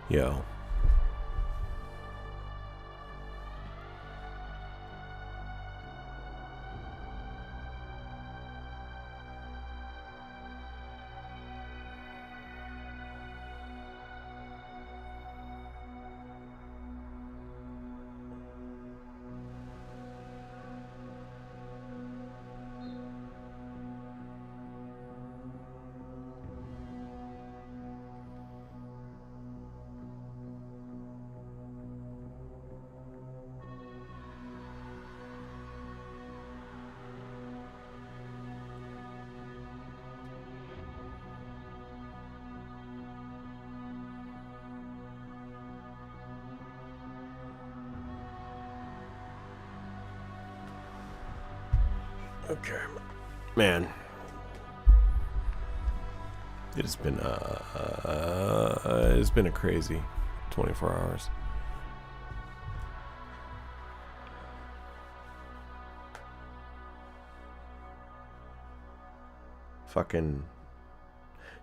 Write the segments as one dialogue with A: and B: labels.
A: Yo. Okay, man. It's been a crazy 24 hours. Fucking.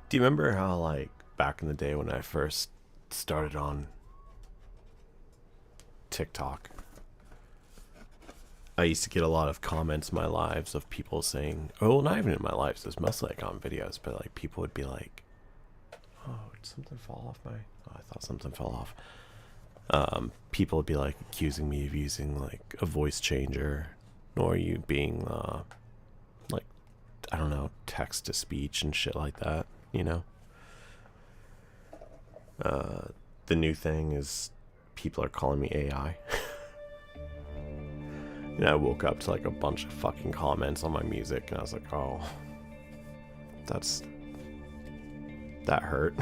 A: Do you remember how, like, back in the day when I first started on TikTok, I used to get a lot of comments in my lives of people saying, oh, not even in my lives, it was mostly like on videos, but like people would be like, oh, did something fall off my, oh, I thought something fell off. People would be like accusing me of using like a voice changer, or you being like, I don't know, text to speech and shit like that, you know? The new thing is people are calling me AI. And I woke up to like a bunch of fucking comments on my music, and I was like, oh, that hurt.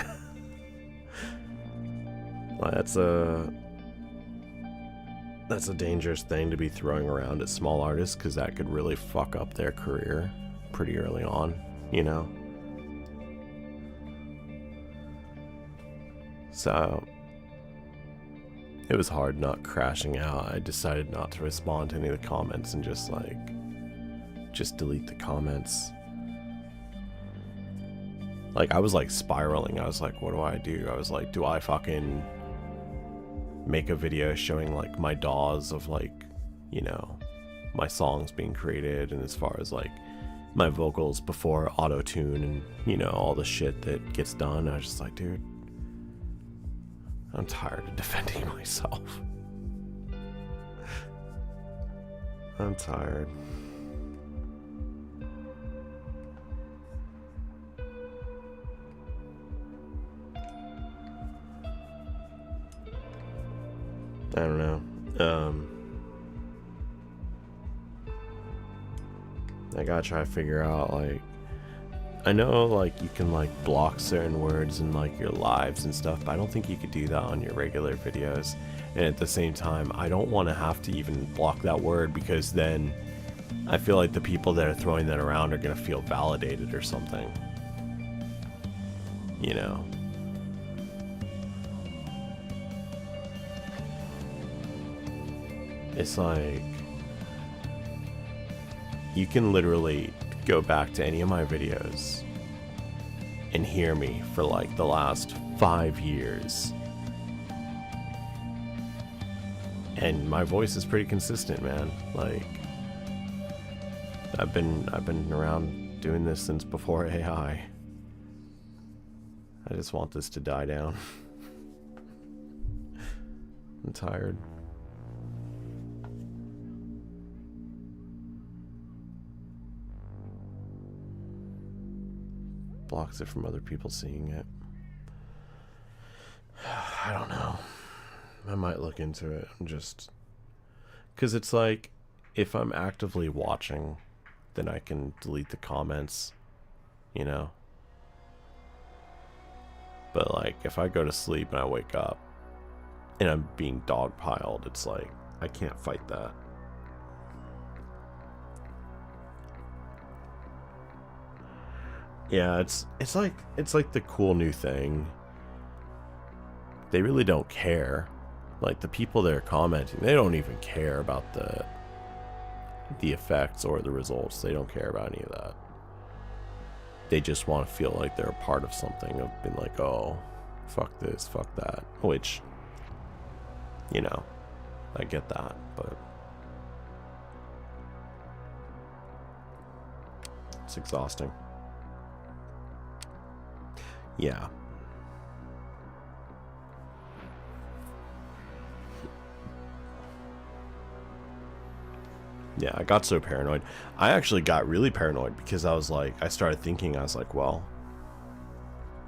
A: Like, that's a dangerous thing to be throwing around at small artists, because that could really fuck up their career pretty early on, you know? So it was hard not crashing out. I decided not to respond to any of the comments and just delete the comments. Like, I was like spiraling. I was like, what do I do? I was like, do I fucking make a video showing like my DAWs of like, you know, my songs being created, and as far as like my vocals before auto-tune and, you know, all the shit that gets done. I was just like, dude, I'm tired of defending myself. I'm tired. I don't know. I gotta try to figure out, like, I know, like, you can, like, block certain words in, like, your lives and stuff, but I don't think you could do that on your regular videos. And at the same time, I don't want to have to even block that word, because then I feel like the people that are throwing that around are going to feel validated or something. You know? It's like, you can literally go back to any of my videos and hear me for like the last 5 years, and my voice is pretty consistent, man. Like, I've been around doing this since before AI. I just want this to die down. I'm tired. Blocks it from other people seeing it. I don't know. I might look into it. I'm just... because it's like, if I'm actively watching, then I can delete the comments, you know? But like, if I go to sleep and I wake up and I'm being dogpiled, it's like, I can't fight that. Yeah, it's like the cool new thing. They really don't care. Like, the people that are commenting, they don't even care about the effects or the results. They don't care about any of that. They just want to feel like they're a part of something, of being like, oh, fuck this, fuck that. Which, you know, I get that, but it's exhausting. Yeah. Yeah, I got so paranoid. I actually got really paranoid because I was like, I started thinking, I was like, well,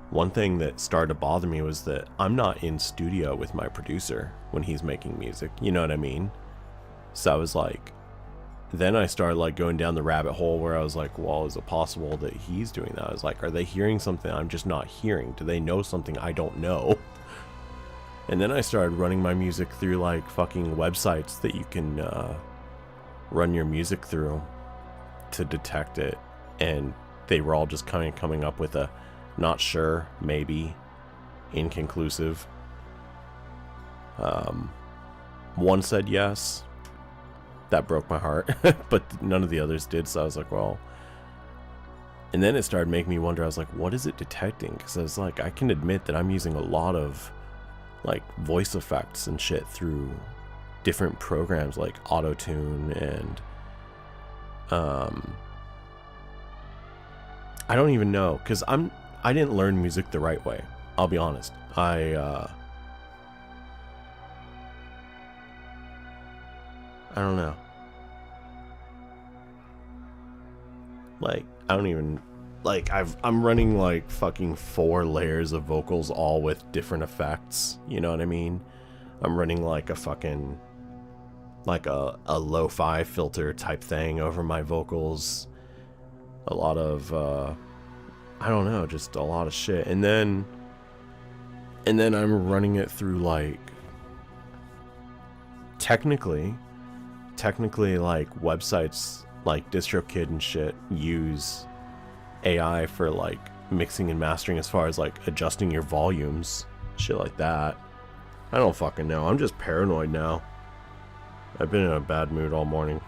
A: one thing that started to bother me was that I'm not in studio with my producer when he's making music. You know what I mean? So I was like, then I started like going down the rabbit hole where I was like, well, is it possible that he's doing that? I was like, are they hearing something I'm just not hearing? Do they know something I don't know? And then I started running my music through like fucking websites that you can run your music through to detect it, and they were all just kind of coming up with a not sure, maybe, inconclusive. One said yes. That broke my heart, but none of the others did, so I was like, well. And then it started making me wonder, I was like, what is it detecting? Because I was like, I can admit that I'm using a lot of like voice effects and shit through different programs like Auto-Tune and I don't even know, because I didn't learn music the right way, I'll be honest. I don't know. Like, I don't even, like, I'm running like fucking 4 layers of vocals all with different effects, you know what I mean? I'm running like a fucking, like a lo-fi filter type thing over my vocals. A lot of, I don't know, just a lot of shit. And then I'm running it through like, technically like websites like DistroKid and shit use AI for like mixing and mastering as far as like adjusting your volumes, shit like that. I don't fucking know. I'm just paranoid now. I've been in a bad mood all morning.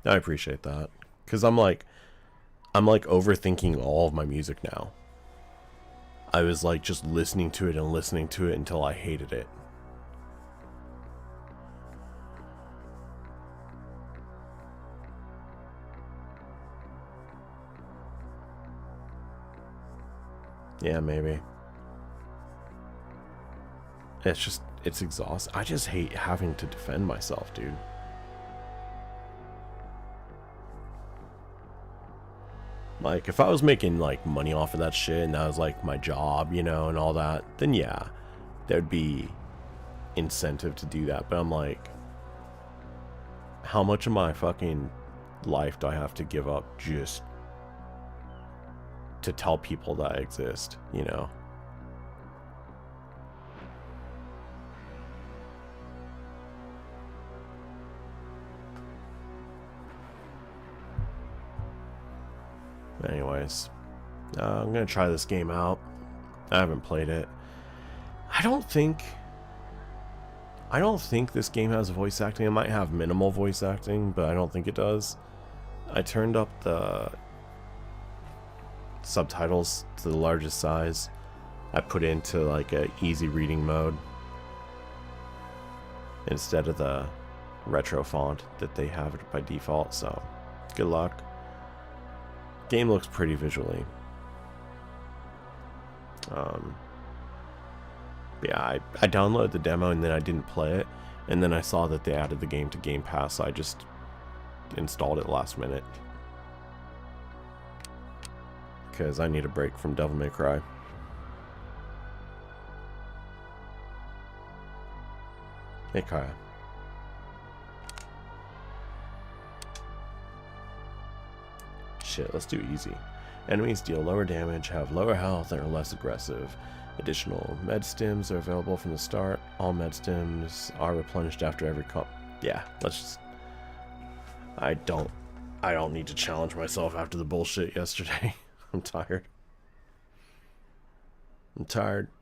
A: I appreciate that, because I'm like overthinking all of my music now. I was like just listening to it and listening to it until I hated it. Yeah, maybe. It's exhausting. I just hate having to defend myself, dude. Like, if I was making like money off of that shit and that was like my job, you know, and all that, then yeah, there'd be incentive to do that. But I'm like, how much of my fucking life do I have to give up just to tell people that I exist, you know? Anyways, I'm gonna try this game out. I haven't played it. I don't think this game has voice acting. It might have minimal voice acting, but I don't think it does. I turned up the subtitles to the largest size. I put into like a easy reading mode instead of the retro font that they have by default, so good luck. Game looks pretty visually. Yeah, I downloaded the demo and then I didn't play it, and then I saw that they added the game to Game Pass, so I just installed it last minute because I need a break from Devil May Cry. Hey Kaya. Shit, let's do easy. Enemies deal lower damage, have lower health, and are less aggressive. Additional med stims are available from the start. All med stims are replenished after every comp. Yeah, let's just... I don't need to challenge myself after the bullshit yesterday. I'm tired.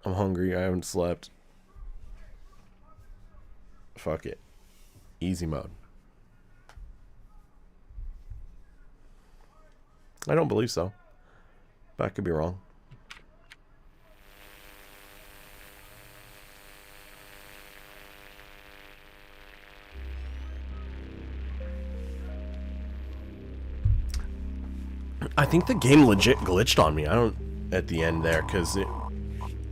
A: I'm hungry. I haven't slept. Fuck it. Easy mode. I don't believe so. But I could be wrong. I think the game legit glitched on me. I don't at the end there because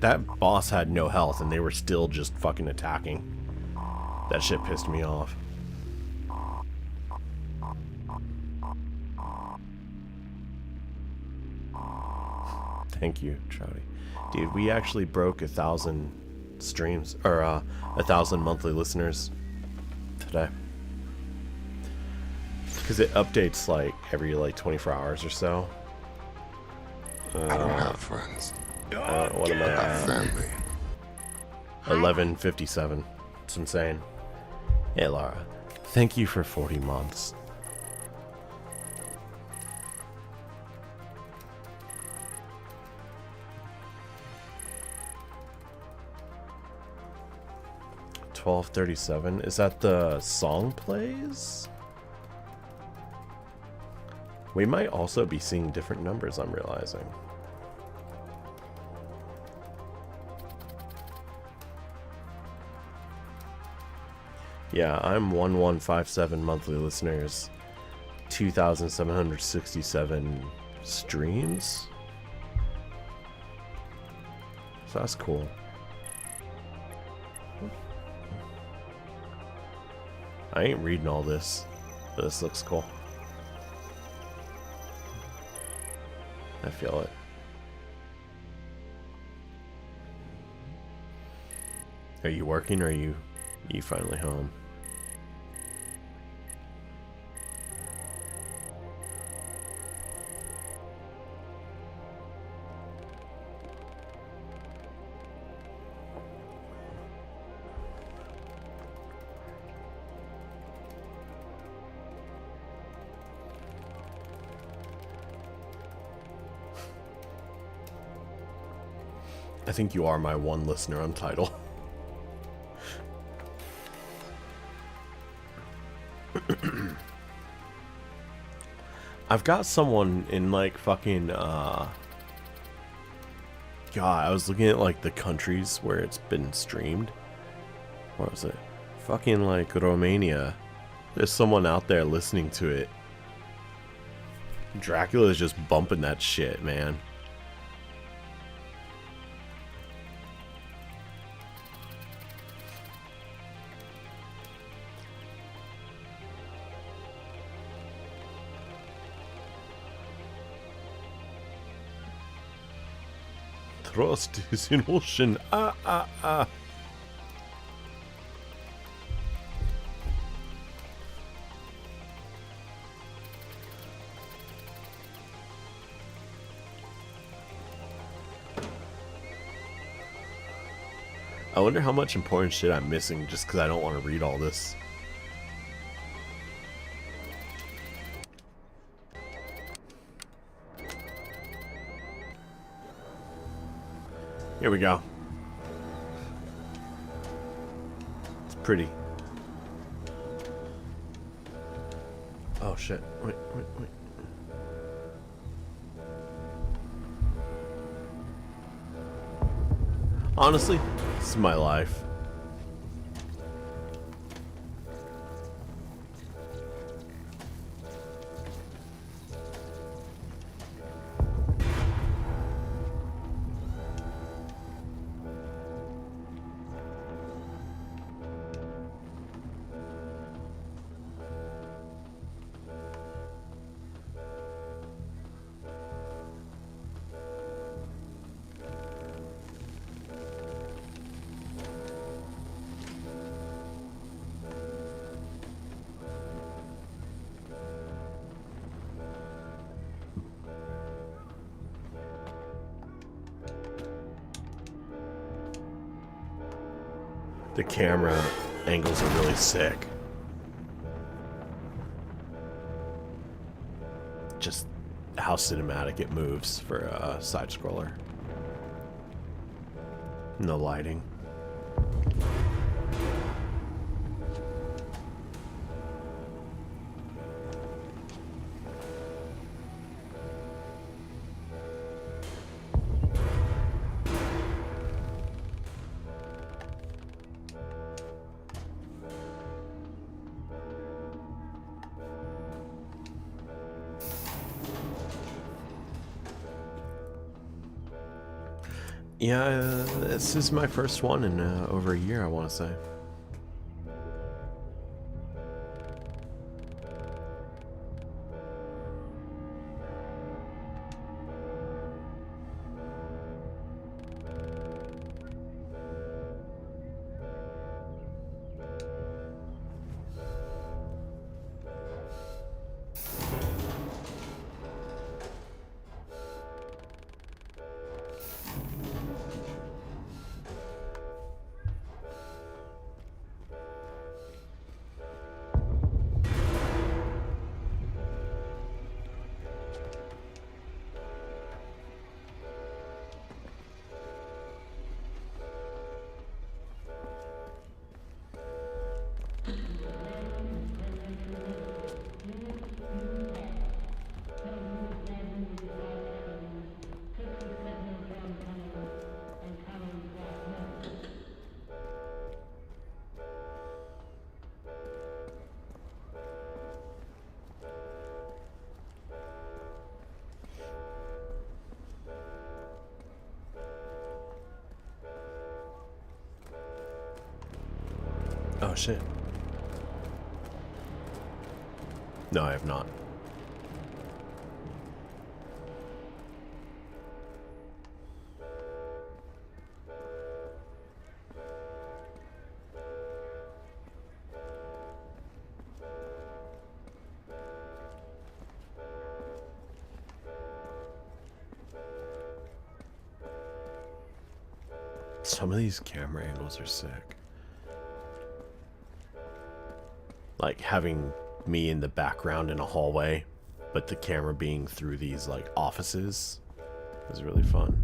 A: that boss had no health and they were still just fucking attacking. That shit pissed me off. Thank you, Trouty. Dude, we actually broke 1,000 streams or 1,000 monthly listeners today. Because it updates like every like 24 hours or so.
B: I don't have friends.
A: What am I
B: I have
A: at?
B: family.
A: 11:57. It's insane. Hey Laura, thank you for 40 months. $12.37. Is that the song plays? We might also be seeing different numbers, I'm realizing. Yeah, I'm 1157 monthly listeners, 2,767 streams. So that's cool. I ain't reading all this, but this looks cool. I feel it. Are you working or are you finally home? I think you are my one listener on title. I've got someone in like fucking God, I was looking at like the countries where it's been streamed. What was it? Fucking like Romania. There's someone out there listening to it. Dracula is just bumping that shit, man. Trust is in ocean. Ah, ah, ah. I wonder how much important shit I'm missing just because I don't want to read all this. Here we go. It's pretty. Oh shit. Wait. Honestly, this is my life. The camera angles are really sick. Just how cinematic it moves for a side scroller. No lighting. Yeah, this is my first one in over a year, I want to say. Oh shit. No, I have not. Some of these camera angles are sick. Like having me in the background in a hallway, but the camera being through these like offices is really fun.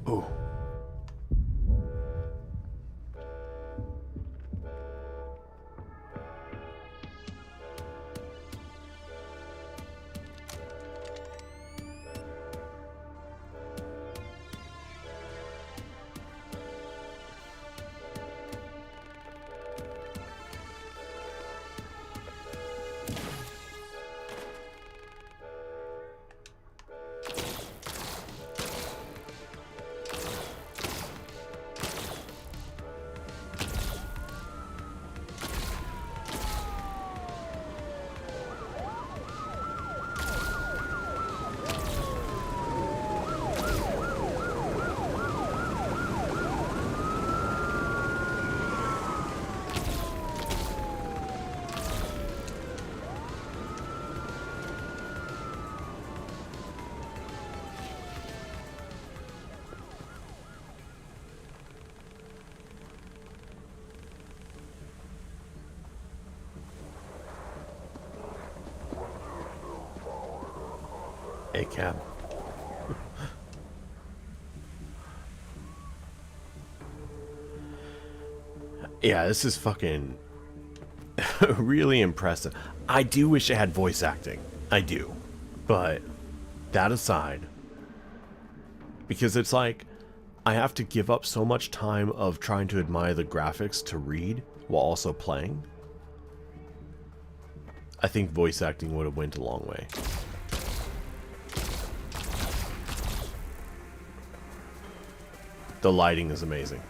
A: Ooh. A cab. Yeah, this is fucking really impressive. I do wish it had voice acting. I do. But that aside, because it's like I have to give up so much time of trying to admire the graphics to read while also playing. I think voice acting would have went a long way. The lighting is amazing.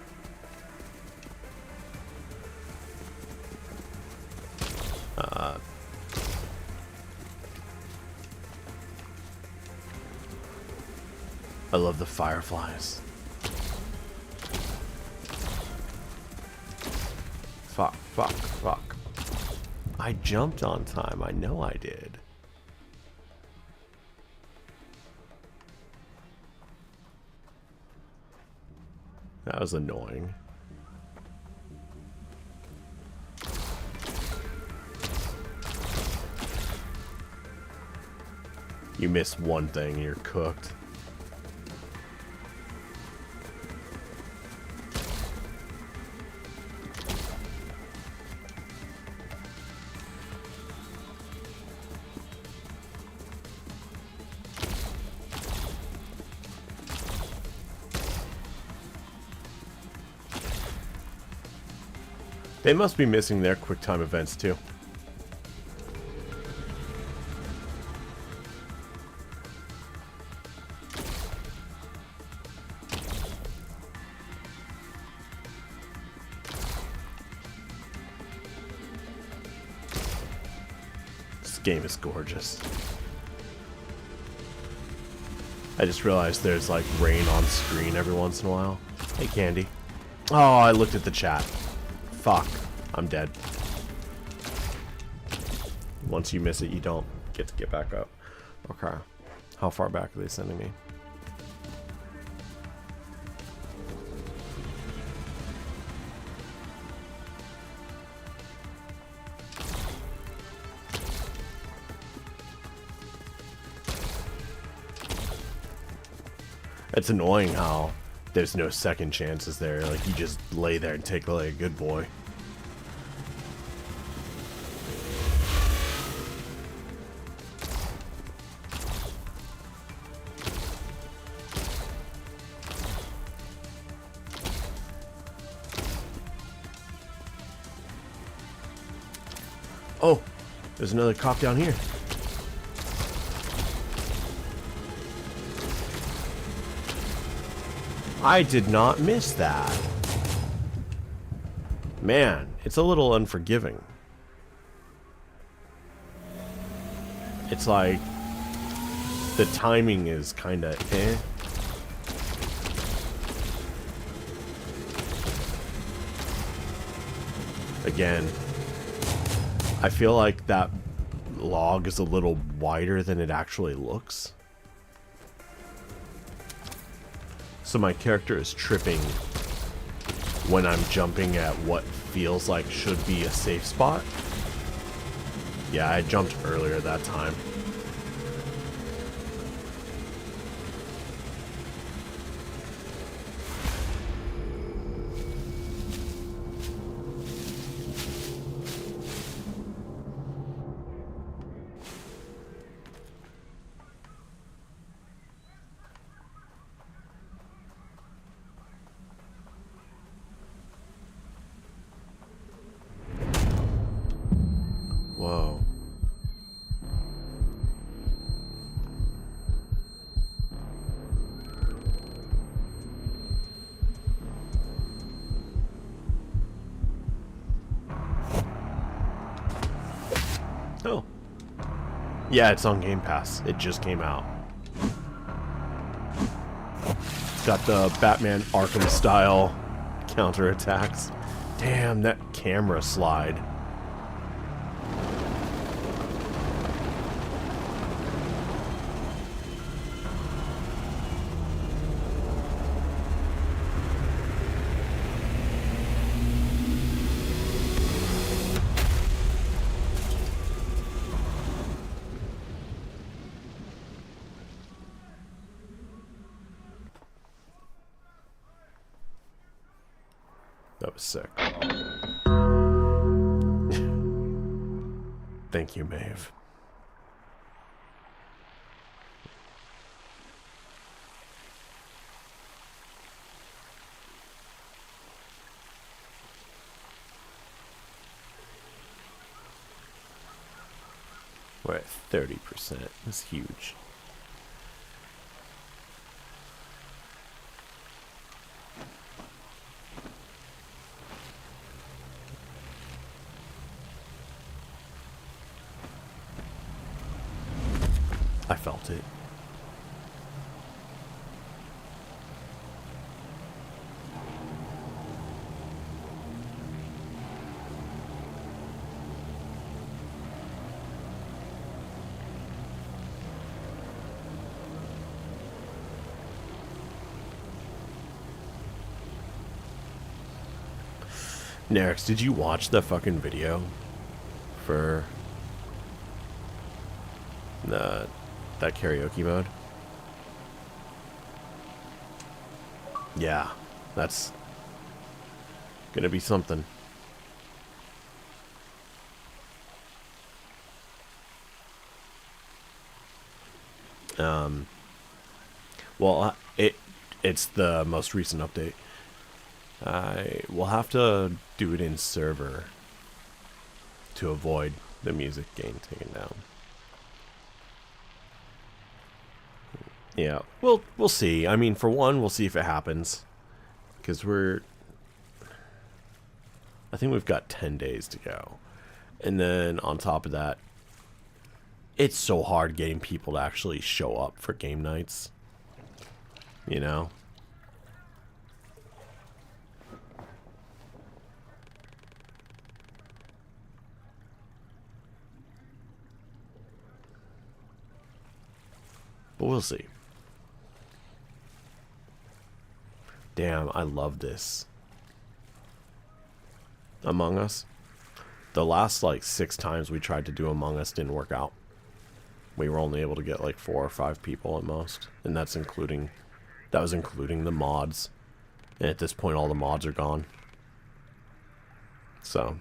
A: I love the fireflies. Fuck, fuck, fuck. I jumped on time. I know I did. That was annoying. You miss one thing, you're cooked. They must be missing their QuickTime events too. This game is gorgeous. I just realized there's like rain on screen every once in a while. Hey, Candy. Oh, I looked at the chat. Fuck. I'm dead. Once you miss it, you don't get to get back up. Okay. How far back are they sending me? It's annoying how there's no second chances there. Like, you just lay there and take like a good boy. Oh, there's another cop down here. I did not miss that. Man, it's a little unforgiving. It's like the timing is kind of eh. Again, I feel like that log is a little wider than it actually looks. So my character is tripping when I'm jumping at what feels like should be a safe spot. Yeah, I jumped earlier that time. Whoa. Oh. Yeah, it's on Game Pass. It just came out. It's got the Batman Arkham style counterattacks. Damn, that camera slide. That was sick. Thank you, Maeve. We're at 30%. That's huge. I felt it. Nerix, did you watch the fucking video for that karaoke mode? Yeah, that's gonna be something. Well, it's the most recent update. I will have to do it in server to avoid the music getting taken down. Yeah, we'll see. I mean, for one, we'll see if it happens, because I think we've got 10 days to go, and then on top of that, it's so hard getting people to actually show up for game nights. You know? But we'll see. Damn, I love this. Among Us. The last, like, 6 times we tried to do Among Us didn't work out. We were only able to get, like, 4 or 5 people at most. And that was including the mods. And at this point, all the mods are gone. So...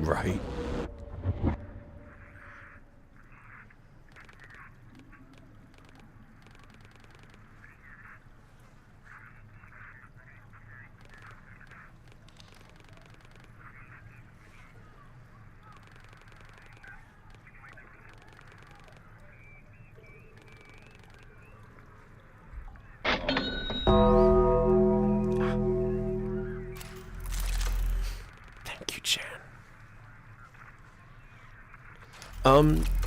A: Right. Thank you, Chan.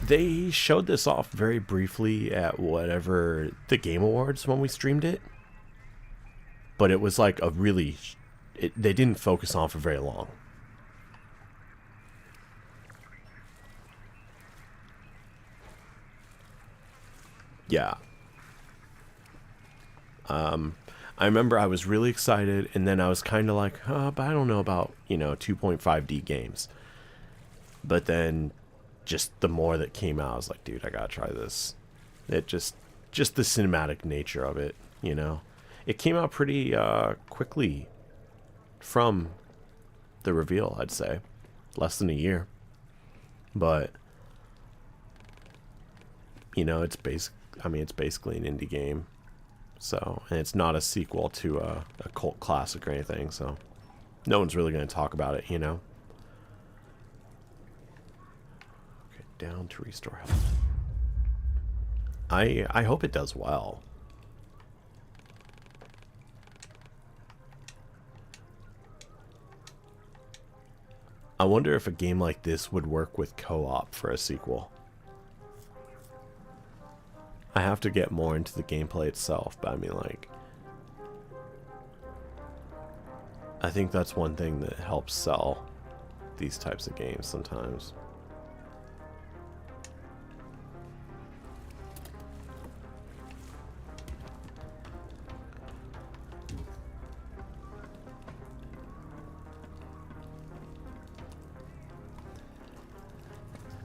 A: They showed this off very briefly at whatever the Game Awards when we streamed it. But it was like a really... they didn't focus on for very long. Yeah. I remember I was really excited, and then I was kind of like, but I don't know about, 2.5D games. But then... just the more that came out, I was like, dude, I gotta try this. It just the cinematic nature of it, It came out pretty quickly from the reveal, I'd say. Less than a year. But, it's basically an indie game. So, and it's not a sequel to a cult classic or anything, so no one's really going to talk about it, Down to restore health. I hope it does well. I wonder if a game like this would work with co-op for a sequel. I have to get more into the gameplay itself, but I mean, like, I think that's one thing that helps sell these types of games sometimes.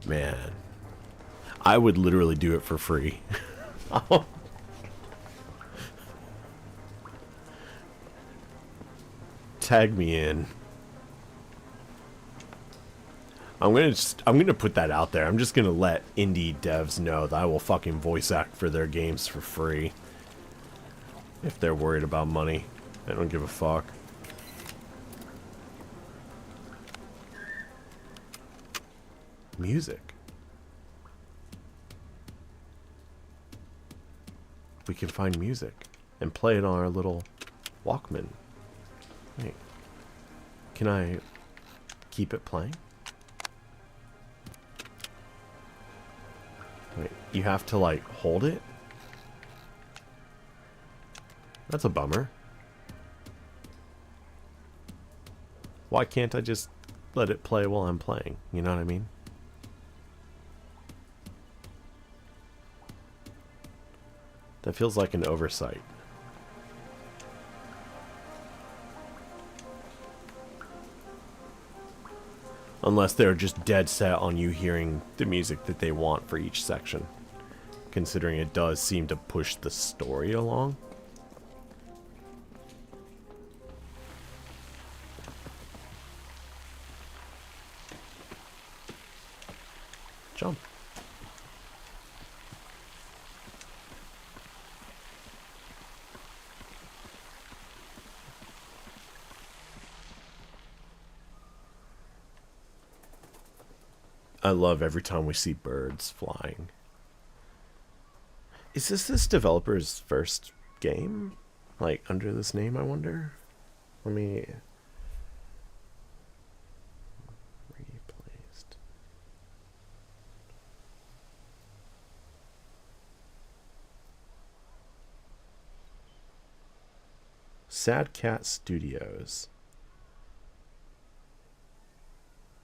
A: Man, I would literally do it for free. Tag me in. I'm gonna put that out there. I'm just gonna let indie devs know that I will fucking voice act for their games for free. If they're worried about money, I don't give a fuck. Music. We can find music and play it on our little Walkman. Wait. Can I keep it playing? Wait, you have to like hold it? That's a bummer. Why can't I just let it play while I'm playing? You know what I mean? That feels like an oversight. Unless they're just dead set on you hearing the music that they want for each section. Considering it does seem to push the story along. Jump. I love every time we see birds flying. Is this developer's first game? Like, under this name, I wonder? Let me... Replaced. Sad Cat Studios.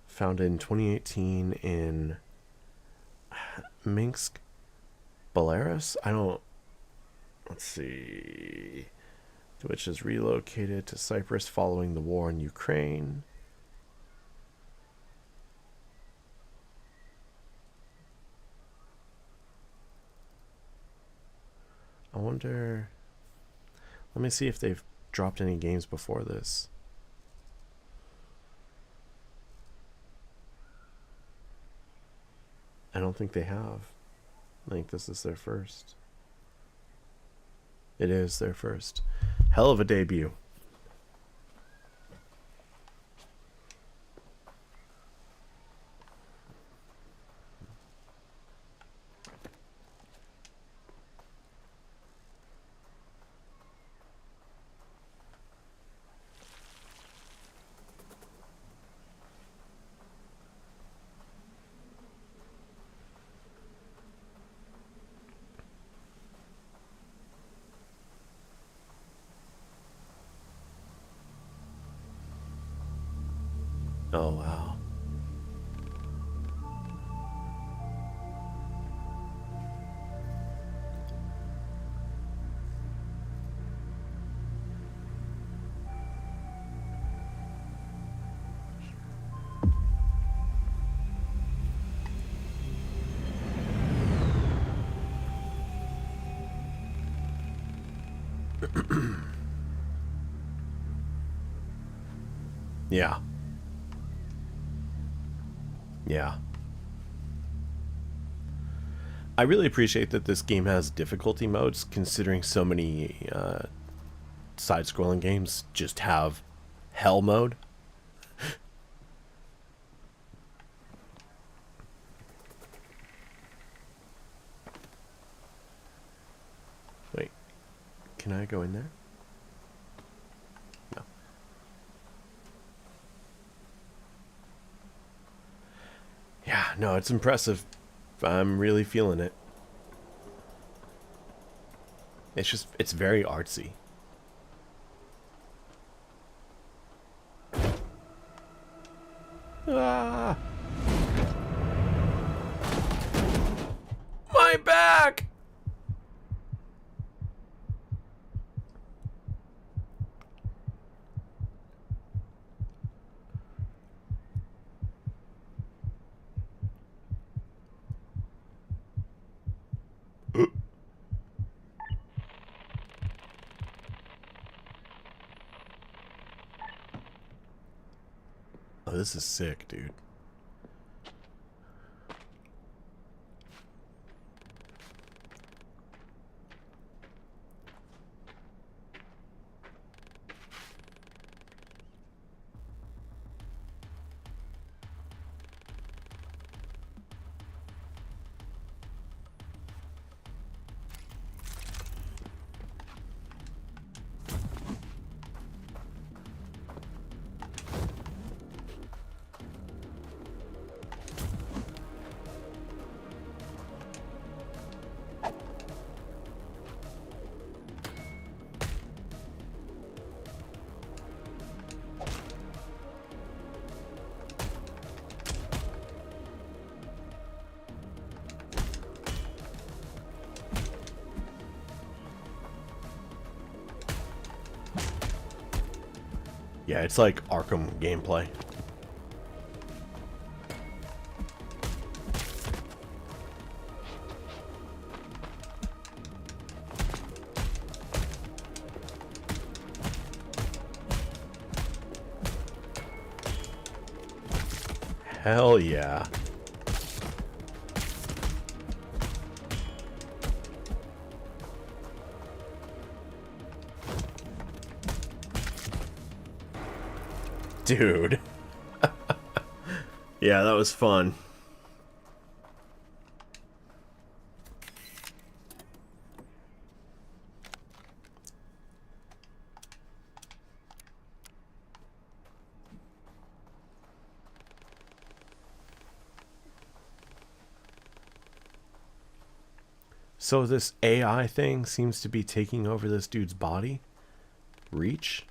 A: Founded in 2018 in Minsk, Belarus? I don't... Let's see... Which is relocated to Cyprus following the war in Ukraine. I wonder... Let me see if they've dropped any games before this. I don't think they have. I think this is their first. It is their first. Hell of a debut. Oh, wow. Yeah. Yeah. I really appreciate that this game has difficulty modes, considering so many side-scrolling games just have hell mode. Wait, can I go in there? No. Yeah, no, it's impressive. I'm really feeling it. It's very artsy. Ah! My back! Oh, this is sick, dude. Yeah, it's like Arkham gameplay. Hell yeah. Dude. Yeah, that was fun. So this AI thing seems to be taking over this dude's body? Reach?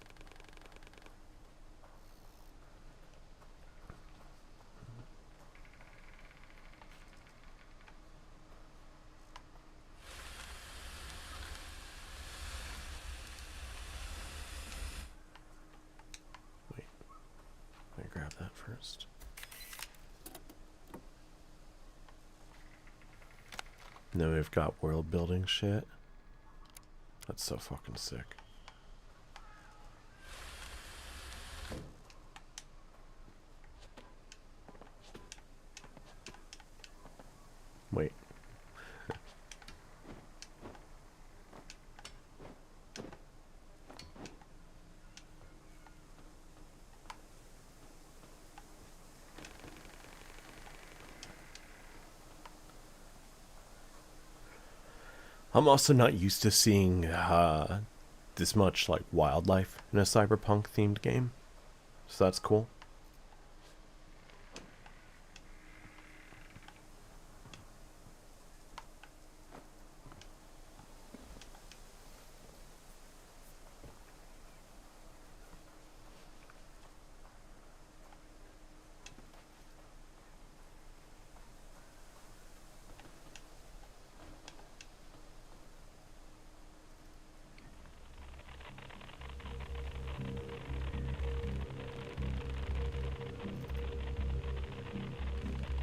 A: Wait. Let me grab that first. And then we've got world building shit. That's so fucking sick. Wait. I'm also not used to seeing this much like wildlife in a cyberpunk themed game. So that's cool.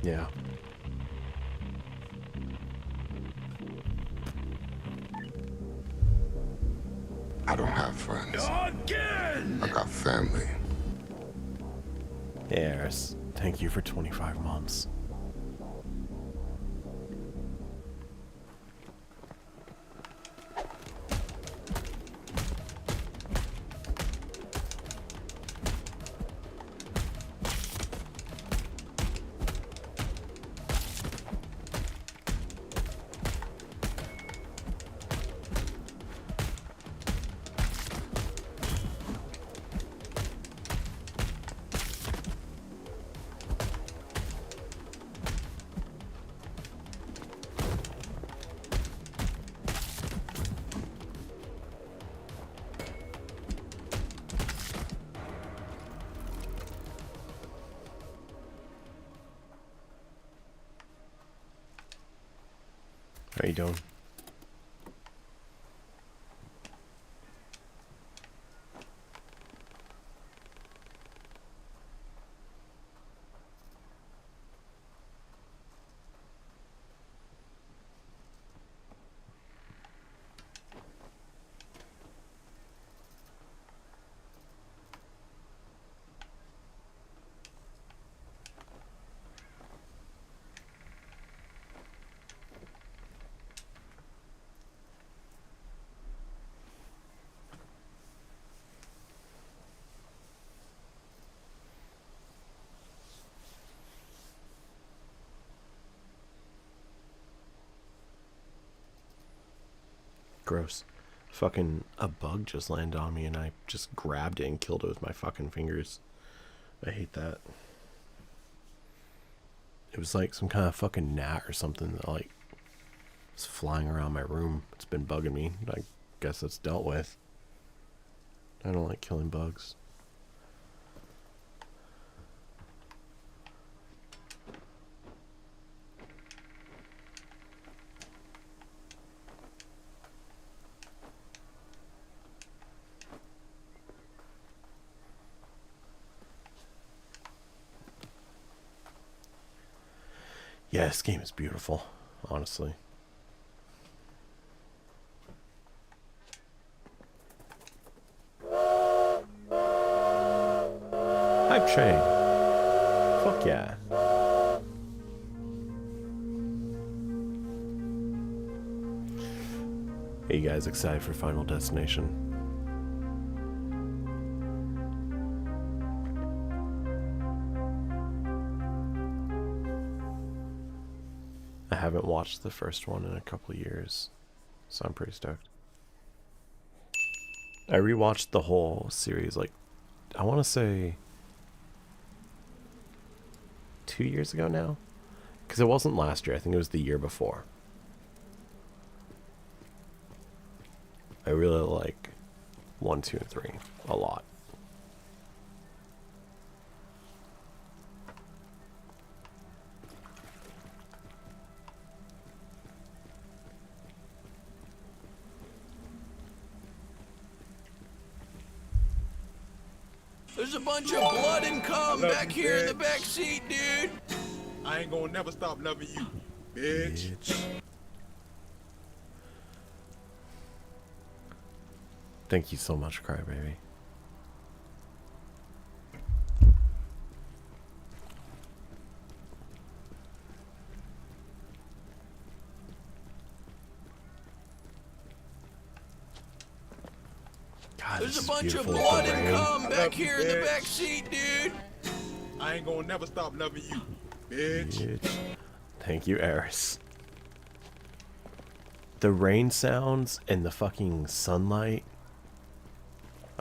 A: Yeah.
B: I don't have friends.
C: Again!
B: I got family.
A: Yes. Thank you for 25 months. How you doing? Gross. Fucking a bug just landed on me and I just grabbed it and killed it with my fucking fingers. I hate that. It was like some kind of fucking gnat or something that like was flying around my room. It's been bugging me. I guess that's dealt with. I don't like killing bugs. Yeah, this game is beautiful, honestly. Hype train. Fuck yeah. Are you guys excited for Final Destination? I haven't watched the first one in a couple of years, so I'm pretty stoked. I rewatched the whole series, like, I want to say 2 years ago now, because it wasn't last year. I think it was the year before. I really like 1, 2, and 3 a lot.
C: There's a bunch of blood and cum back here in the back seat, dude.
D: I ain't gonna never stop loving you, bitch.
A: Thank you so much, Crybaby. God,
C: There's
A: this
C: a
A: is
C: bunch of
A: beautiful with
C: blood
A: the
C: and
A: rain.
C: cum back
D: you,
C: here in the
D: bitch.
C: back seat, dude.
D: I ain't gonna never stop loving you, bitch.
A: Thank you, Eris. The rain sounds and the fucking sunlight.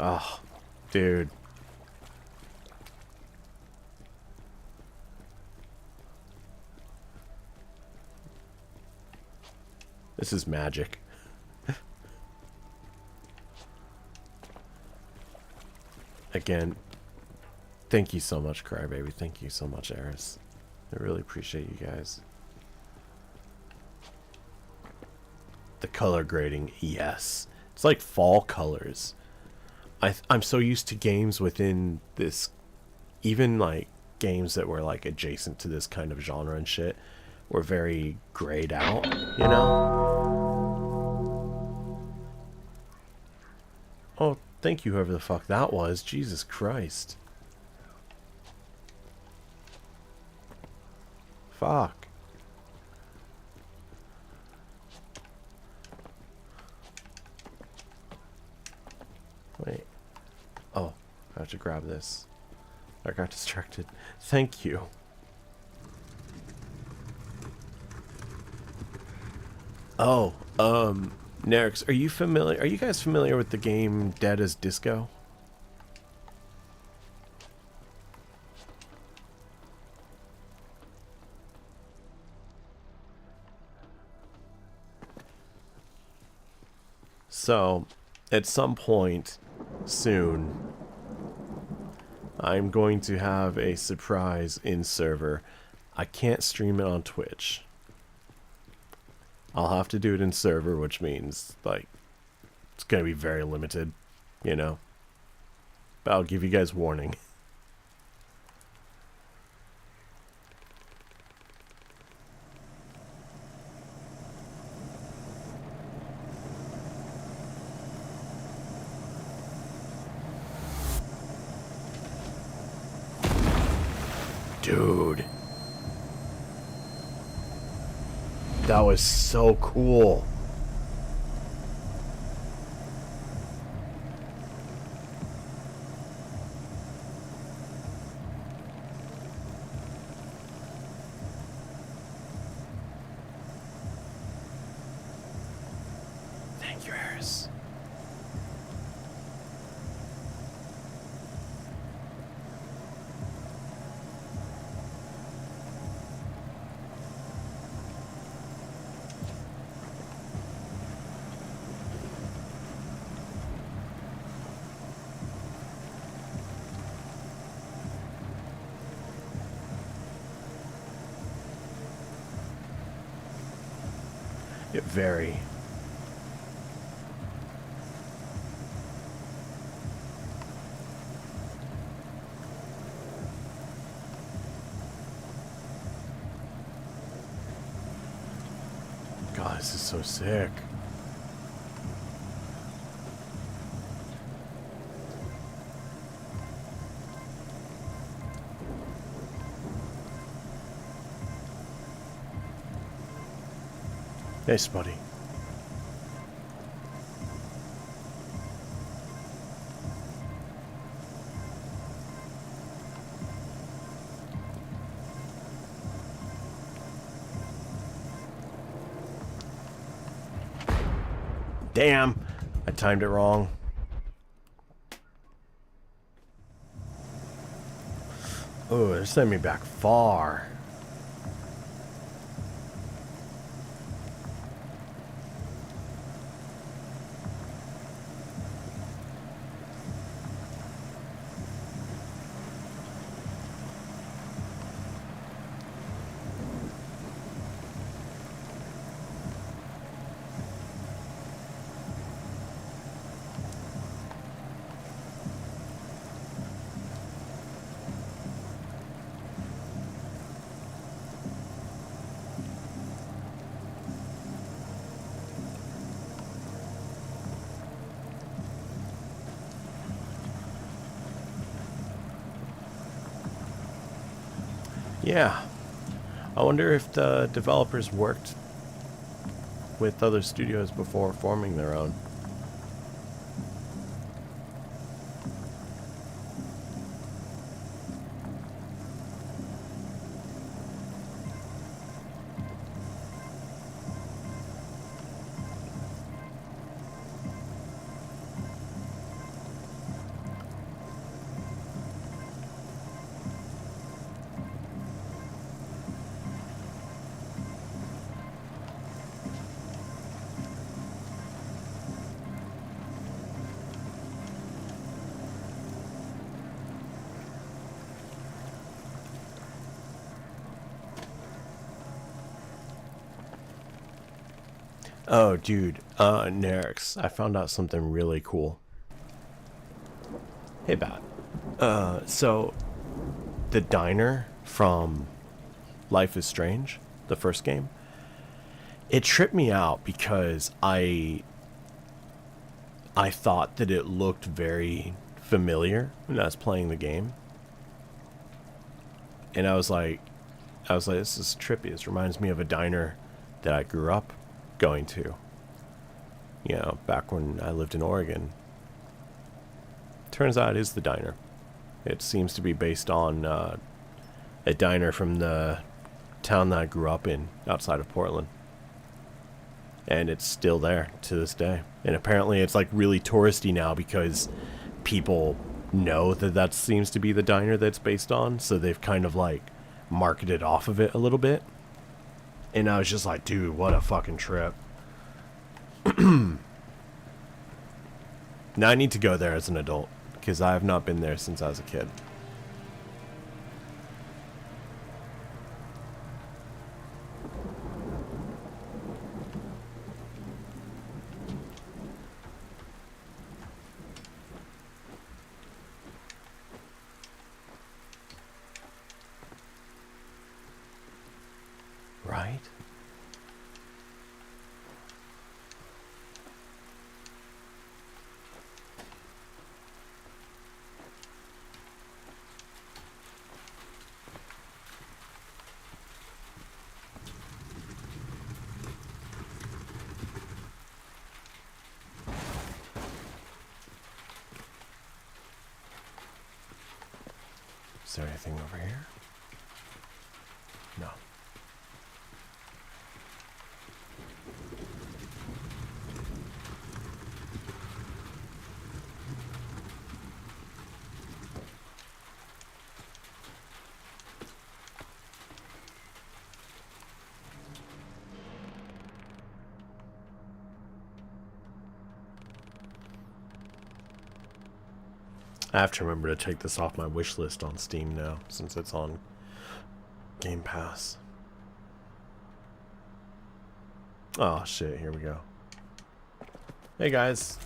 A: Oh, dude. This is magic. Again, thank you so much, Crybaby. Thank you so much, Eris. I really appreciate you guys. The color grading, yes. It's like fall colors. I'm so used to games within this, even like games that were like adjacent to this kind of genre and shit, were very grayed out, you know? Oh, thank you, whoever the fuck that was. Jesus Christ. Fuck. Wait. Oh, I have to grab this. I got distracted. Thank you. Oh, Nerix, are you guys familiar with the game Dead as Disco? So, at some point soon, I'm going to have a surprise in server. I can't stream it on Twitch. I'll have to do it in server, which means, like, it's going to be very limited, you know? But I'll give you guys warning. Dude. That was so cool. Thank you, Eris. It very. God, this is so sick. Hey, Spuddy. Damn, I timed it wrong. Oh, they're sending me back far. Yeah. I wonder if the developers worked with other studios before forming their own. Oh, dude, Nerix, I found out something really cool. Hey, Bat. So, the diner from Life is Strange, the first game, it tripped me out because I thought that it looked very familiar when I was playing the game. And I was like, this is trippy. This reminds me of a diner that I grew up going to, you know, back when I lived in Oregon. Turns out it is the diner. It seems to be based on a diner from the town that I grew up in outside of Portland. And it's still there to this day. And apparently it's like really touristy now because people know that that seems to be the diner that's based on, so they've kind of like marketed off of it a little bit. And I was just like, dude, what a fucking trip. Now I need to go there as an adult, because I have not been there since I was a kid. Right? Is there anything over here? No. I have to remember to take this off my wish list on Steam now, since it's on Game Pass. Oh shit, here we go. Hey guys.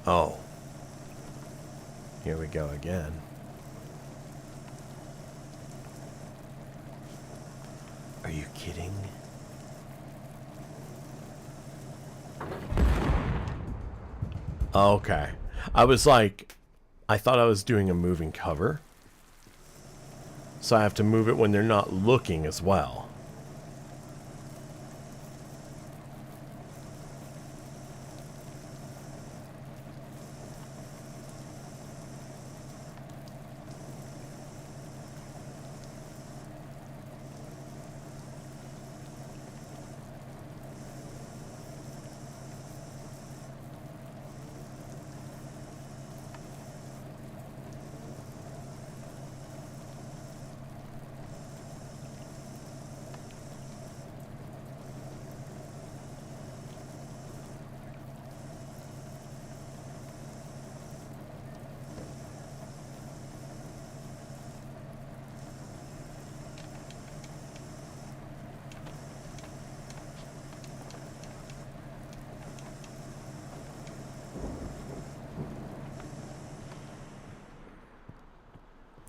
A: Oh. Here we go again. Are you kidding? Okay. I was like, I thought I was doing a moving cover. So I have to move it when they're not looking as well.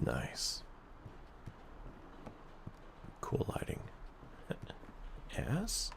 A: Nice. Cool lighting. Yes?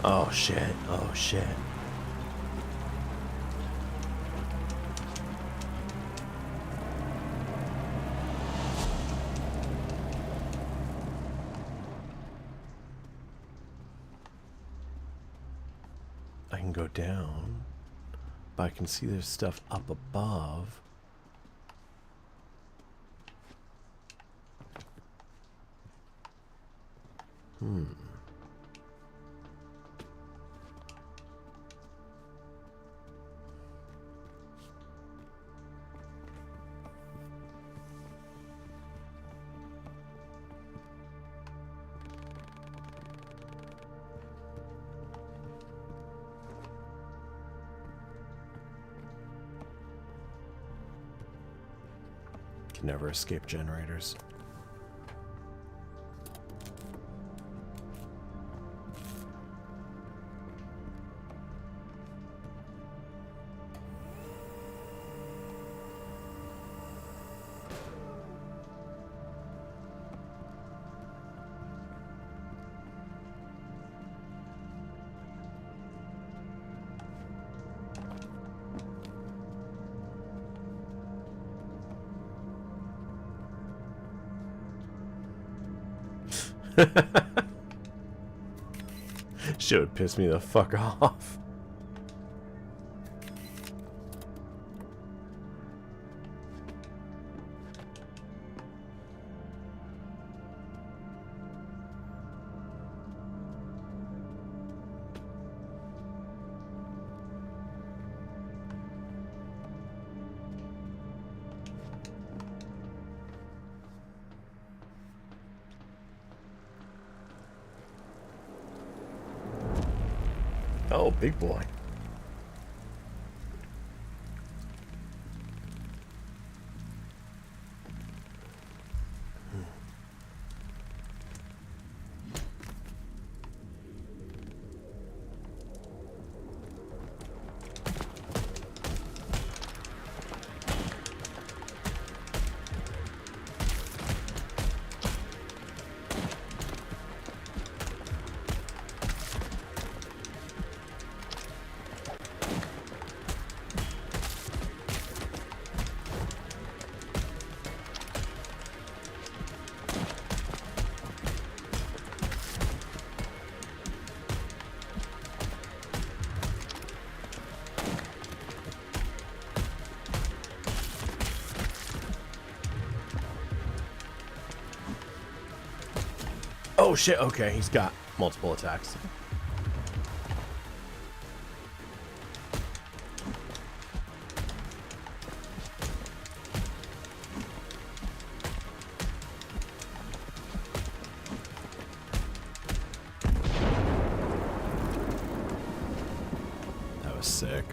A: Oh shit. Oh shit. I can go down, but I can see there's stuff up above. Can never escape generators. Shit would piss me the fuck off. Oh, big boy. Oh shit, okay, he's got multiple attacks. That was sick.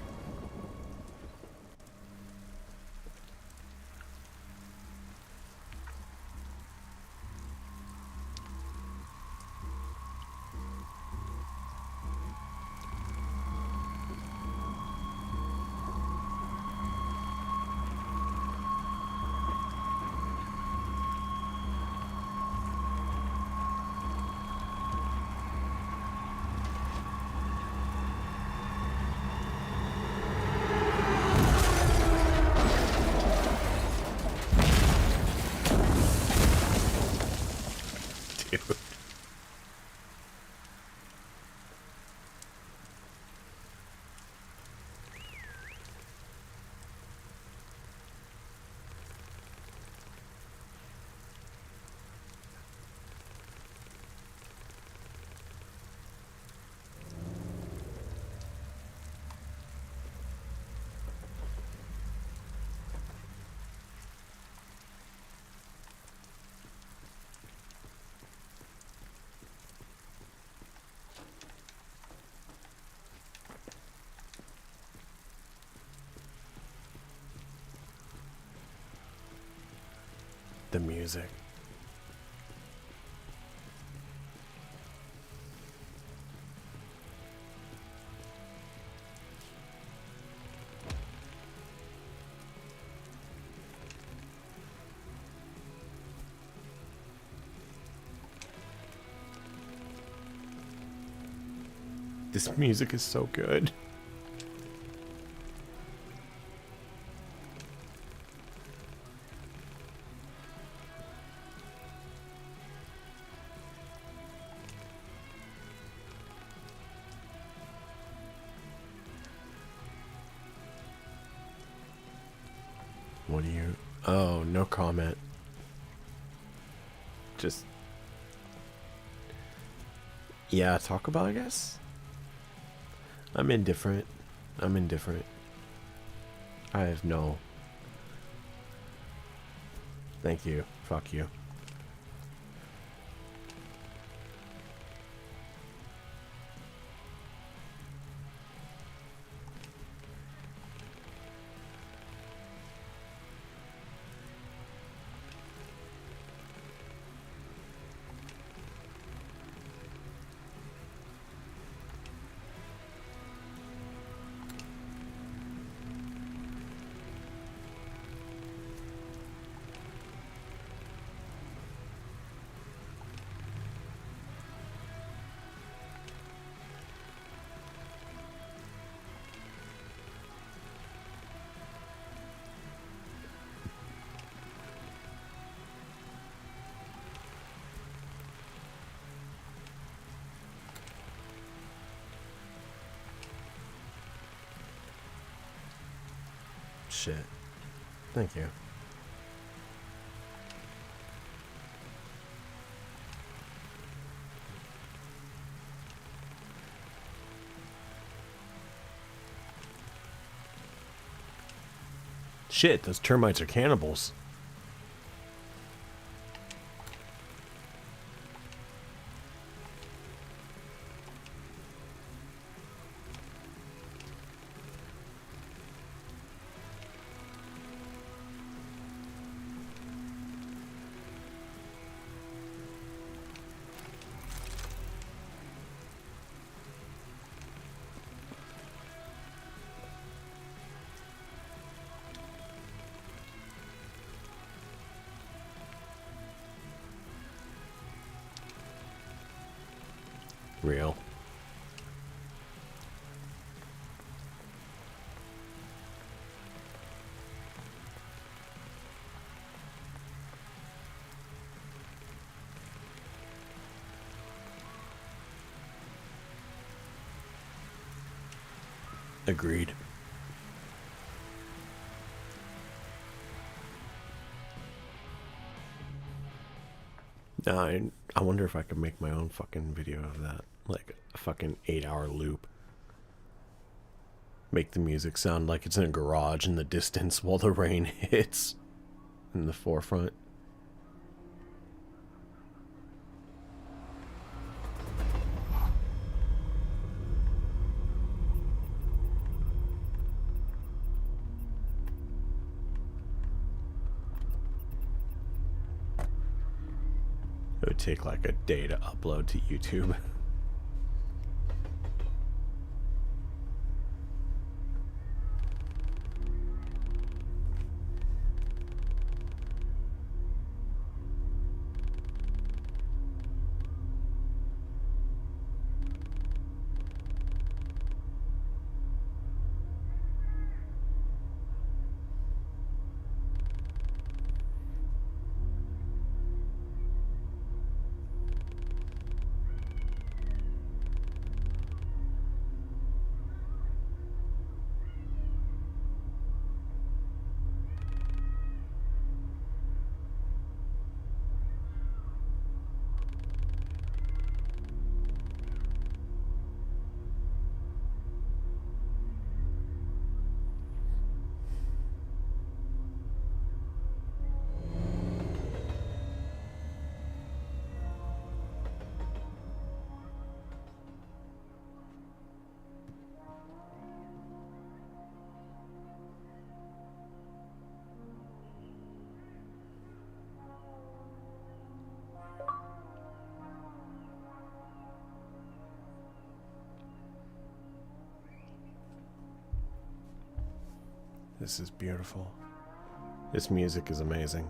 A: Dude. The music. This music is so good. What do you... Oh, no comment. Just... Yeah, talk about, I guess? I'm indifferent. I'm indifferent. I have no... Thank you. Fuck you. Shit. Thank you. Shit, those termites are cannibals. Real. Agreed. I wonder if I could make my own fucking video of that. Like a fucking 8-hour loop. Make the music sound like it's in a garage in the distance while the rain hits in the forefront. It would take like a day to upload to YouTube. This is beautiful. This music is amazing.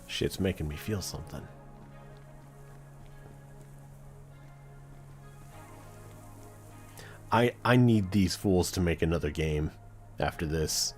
A: Shit's making me feel something. I need these fools to make another game after this.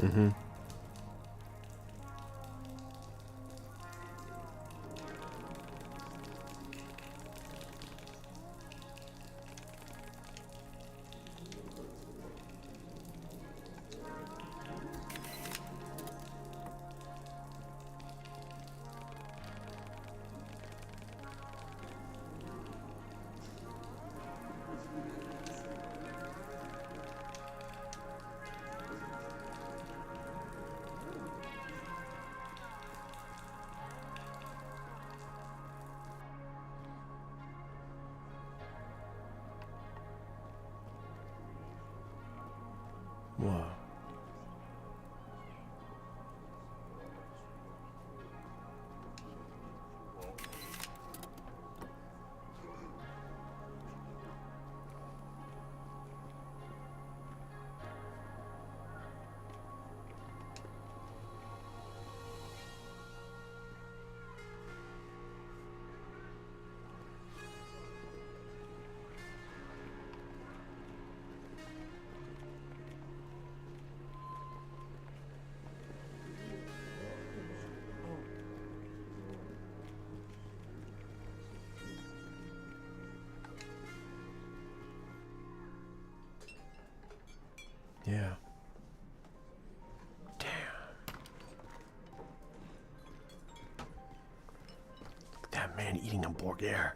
A: Mm-hmm. Yeah. Damn. Look at that man eating a burger.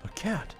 A: A cat.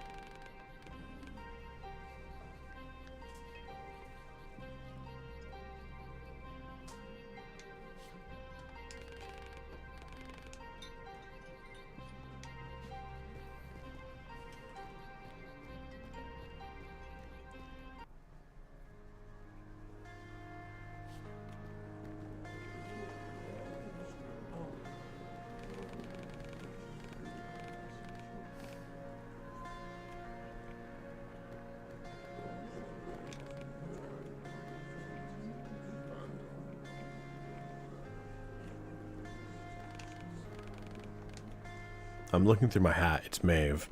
A: I'm looking through my hat. It's Maeve.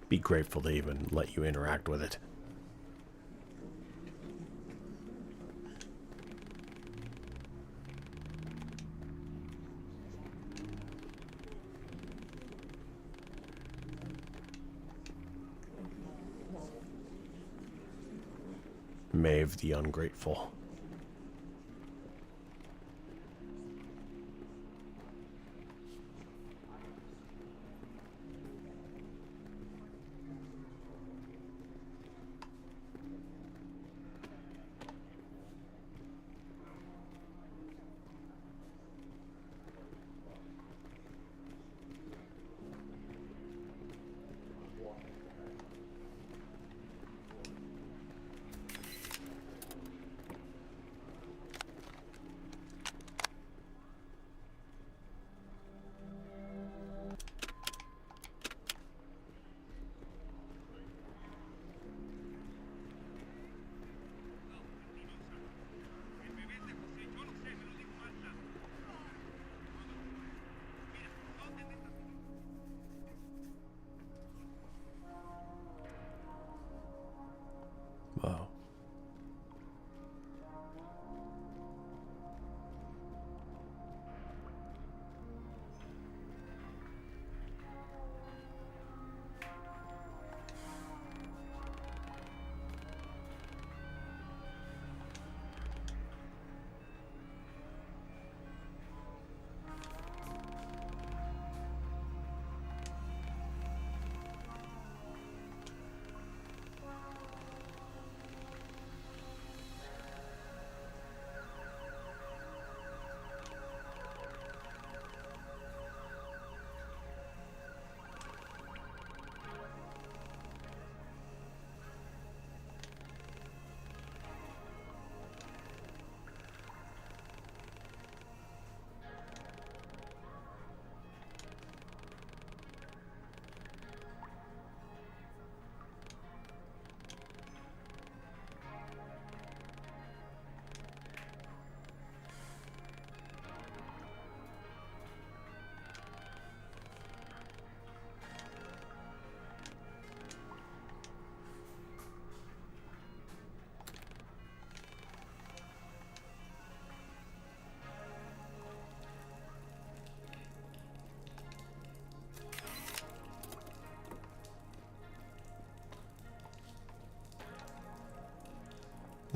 A: Be grateful to even let you interact with it. Maeve the ungrateful.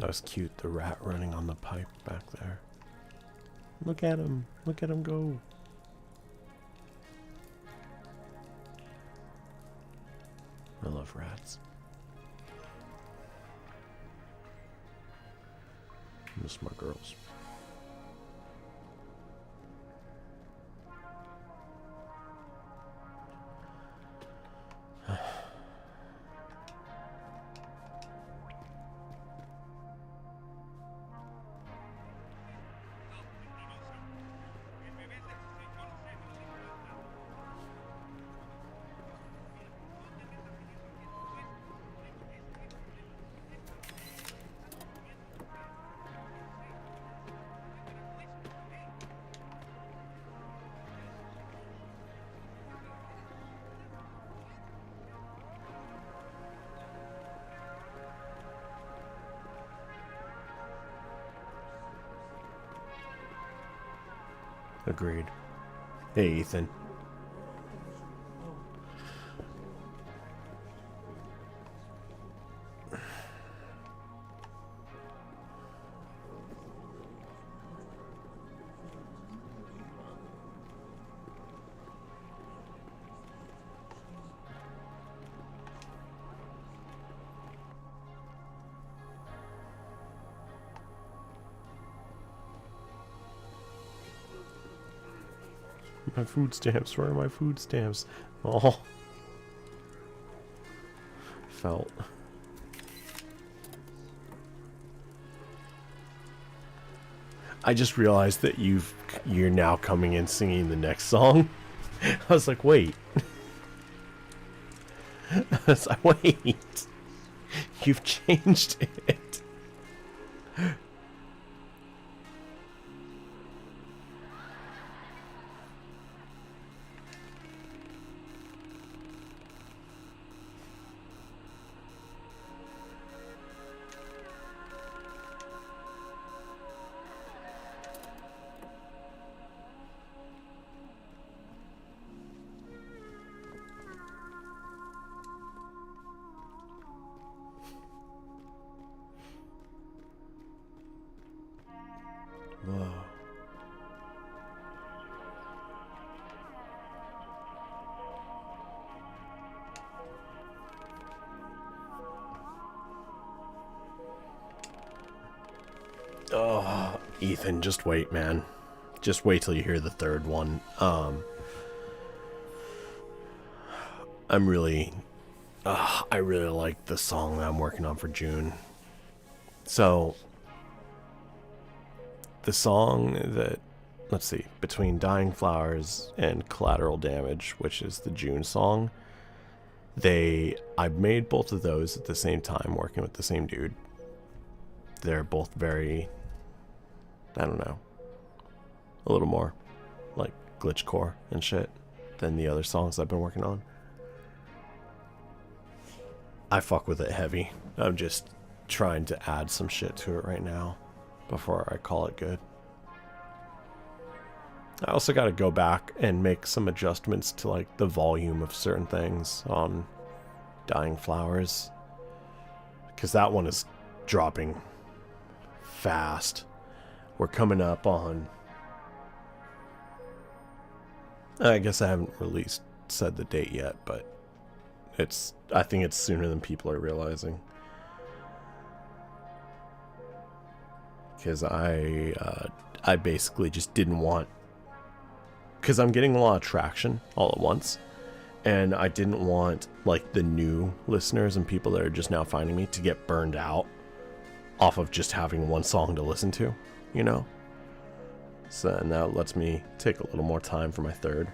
A: That was cute, the rat running on the pipe back there. Look at him. Look at him go. I love rats. Miss my girls. Agreed. Hey, Ethan. My food stamps. Where are my food stamps? Oh. Felt. I just realized that you're now coming in singing the next song. I was like, wait. I was like, wait. You've changed it. Whoa. Oh, Ethan, just wait, man. Just wait till you hear the third one. I'm really, I really like the song that I'm working on for June. So, the song that, let's see, between Dying Flowers and Collateral Damage, which is the June song, I made both of those at the same time, working with the same dude. They're both very, I don't know, a little more like glitchcore and shit than the other songs I've been working on. I fuck with it heavy. I'm just trying to add some shit to it right now before I call it good. I also got to go back and make some adjustments to like the volume of certain things on Dying Flowers, because that one is dropping fast. We're coming up on, I guess I haven't said the date yet, but I think it's sooner than people are realizing. Because I basically just didn't want, because I'm getting a lot of traction all at once, and I didn't want like the new listeners and people that are just now finding me to get burned out off of just having one song to listen to, you know? So and that lets me take a little more time for my third.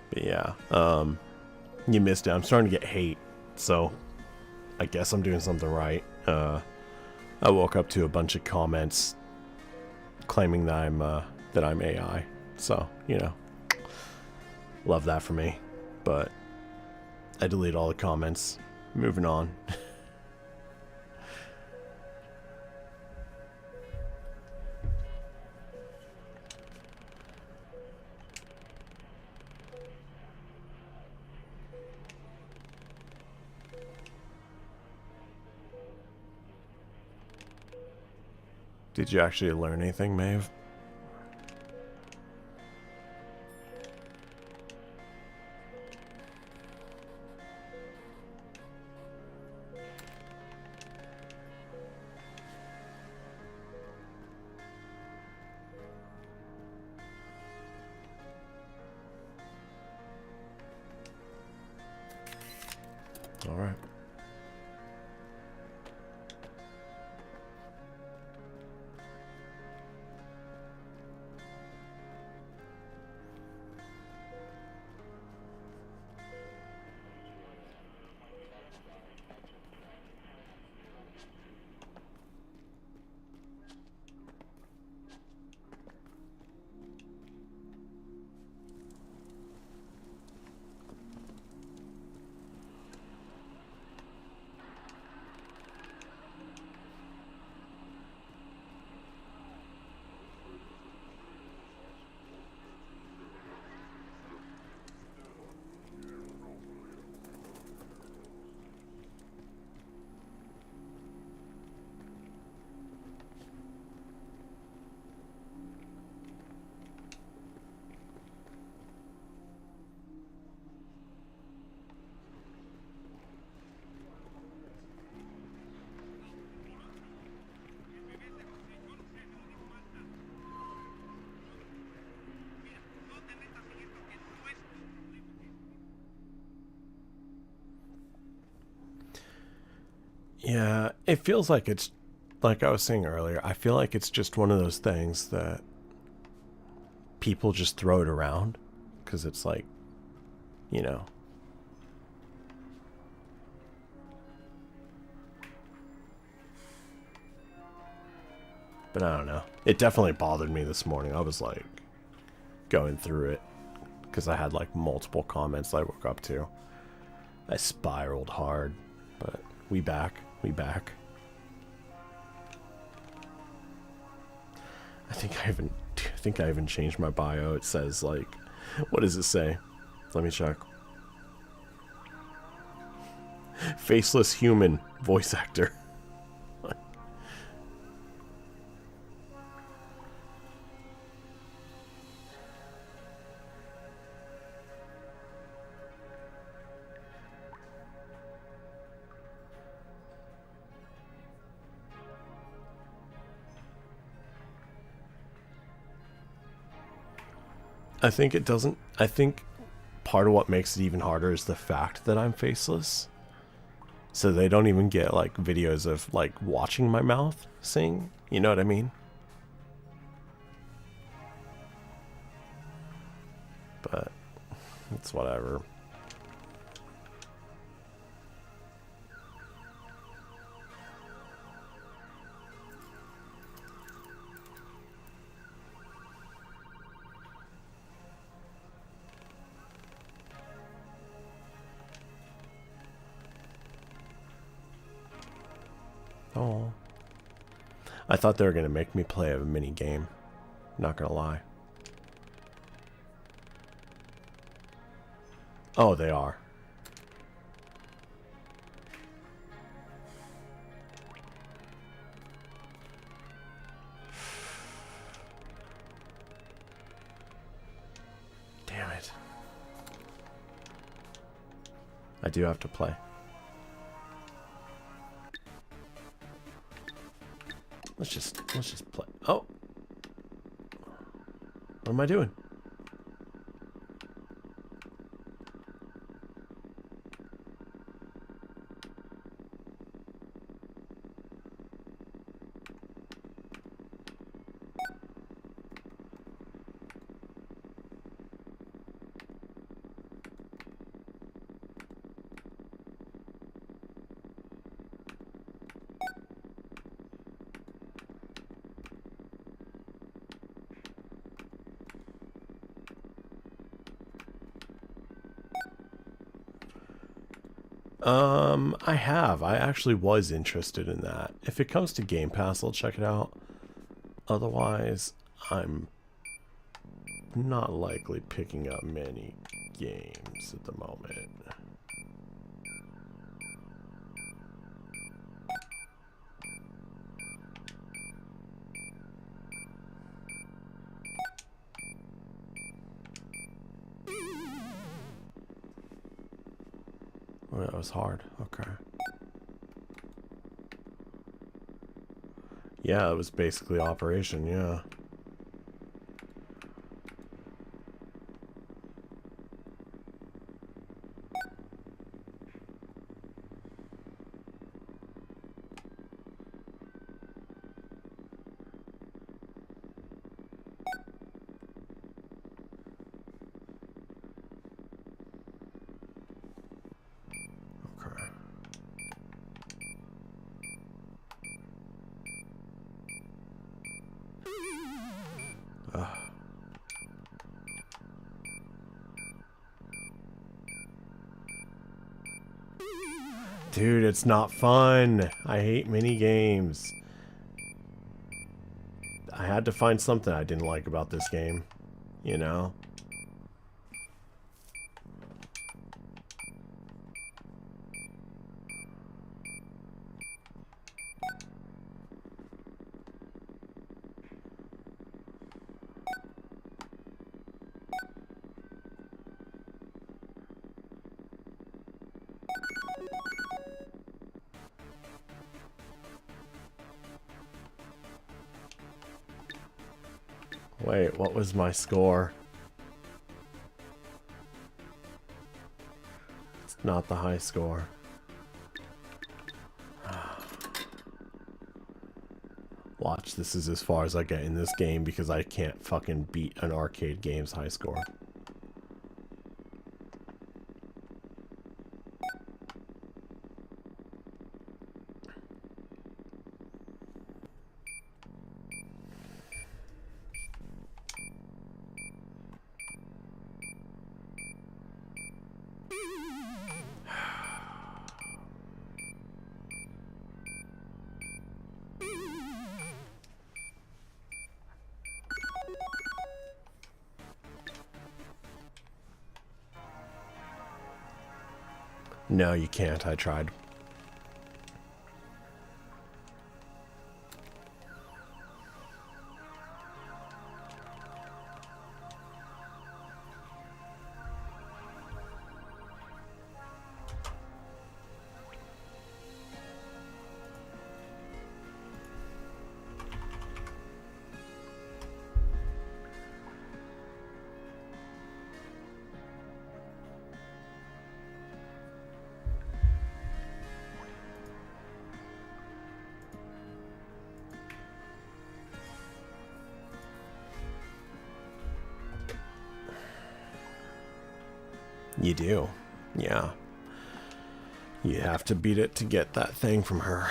A: But yeah, you missed it. I'm starting to get hate, so I guess I'm doing something right. I woke up to a bunch of comments claiming that I'm AI. So, you know, love that for me. But I delete all the comments. Moving on. Did you actually learn anything, Maeve? All right. Yeah, it feels like it's, like I was saying earlier, I feel like it's just one of those things that people just throw it around because it's like, you know. But I don't know. It definitely bothered me this morning. I was like going through it because I had like multiple comments I woke up to. I spiraled hard, but we back. We back. I think I even changed my bio. It says like, what does it say? Let me check. Faceless human voice actor. I think it doesn't. I think part of what makes it even harder is the fact that I'm faceless. So they don't even get like videos of like watching my mouth sing. You know what I mean? But it's whatever. Oh. I thought they were going to make me play a mini game. Not going to lie. Oh, they are. Damn it. I do have to play. Let's just play. Oh. What am I doing? I have. I actually was interested in that. If it comes to Game Pass, I'll check it out. Otherwise, I'm not likely picking up many games at the moment. was hard. Okay. Yeah, it was basically Operation, yeah. Okay. Dude, it's not fun. I hate mini games. I had to find something I didn't like about this game, you know? Wait, what was my score? It's not the high score. Watch, this is as far as I get in this game because I can't fucking beat an arcade game's high score. No, you can't. I tried. You do. Yeah. You have to beat it to get that thing from her.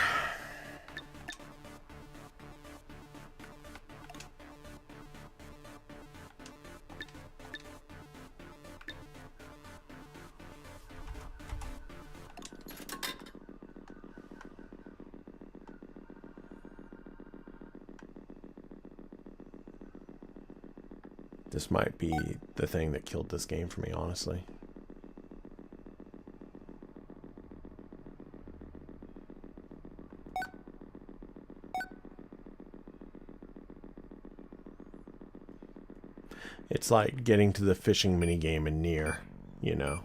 A: This might be the thing that killed this game for me, honestly. It's like getting to the fishing minigame in Nier, you know.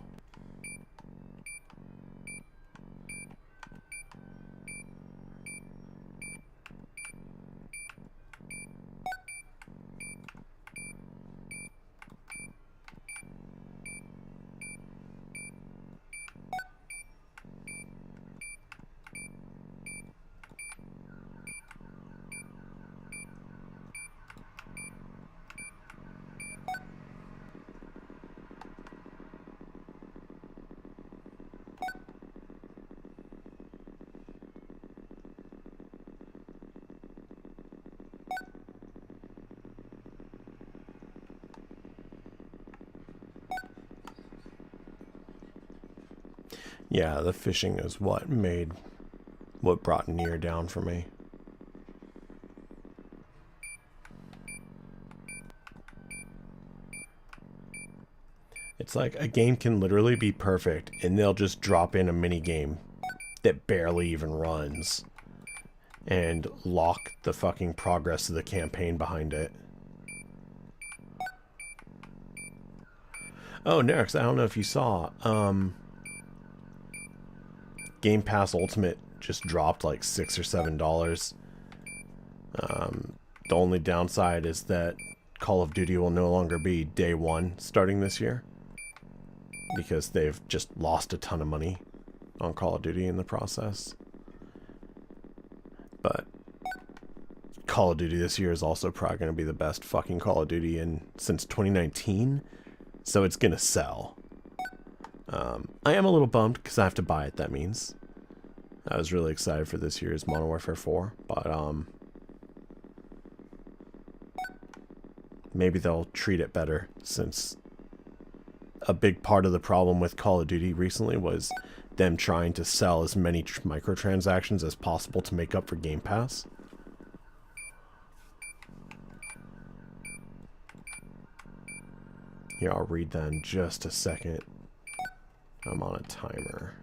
A: Yeah, the fishing is what brought Nier down for me. It's like a game can literally be perfect and they'll just drop in a mini game that barely even runs and lock the fucking progress of the campaign behind it. Oh, Nerix, I don't know if you saw, Game Pass Ultimate just dropped like $6 or $7. The only downside is that Call of Duty will no longer be day one starting this year, because they've just lost a ton of money on Call of Duty in the process. But Call of Duty this year is also probably going to be the best fucking Call of Duty since 2019, so it's going to sell. I am a little bummed because I have to buy it, that means. I was really excited for this year's Modern Warfare 4, but maybe they'll treat it better, since a big part of the problem with Call of Duty recently was them trying to sell as many microtransactions as possible to make up for Game Pass. Here, I'll read that in just a second. I'm on a timer.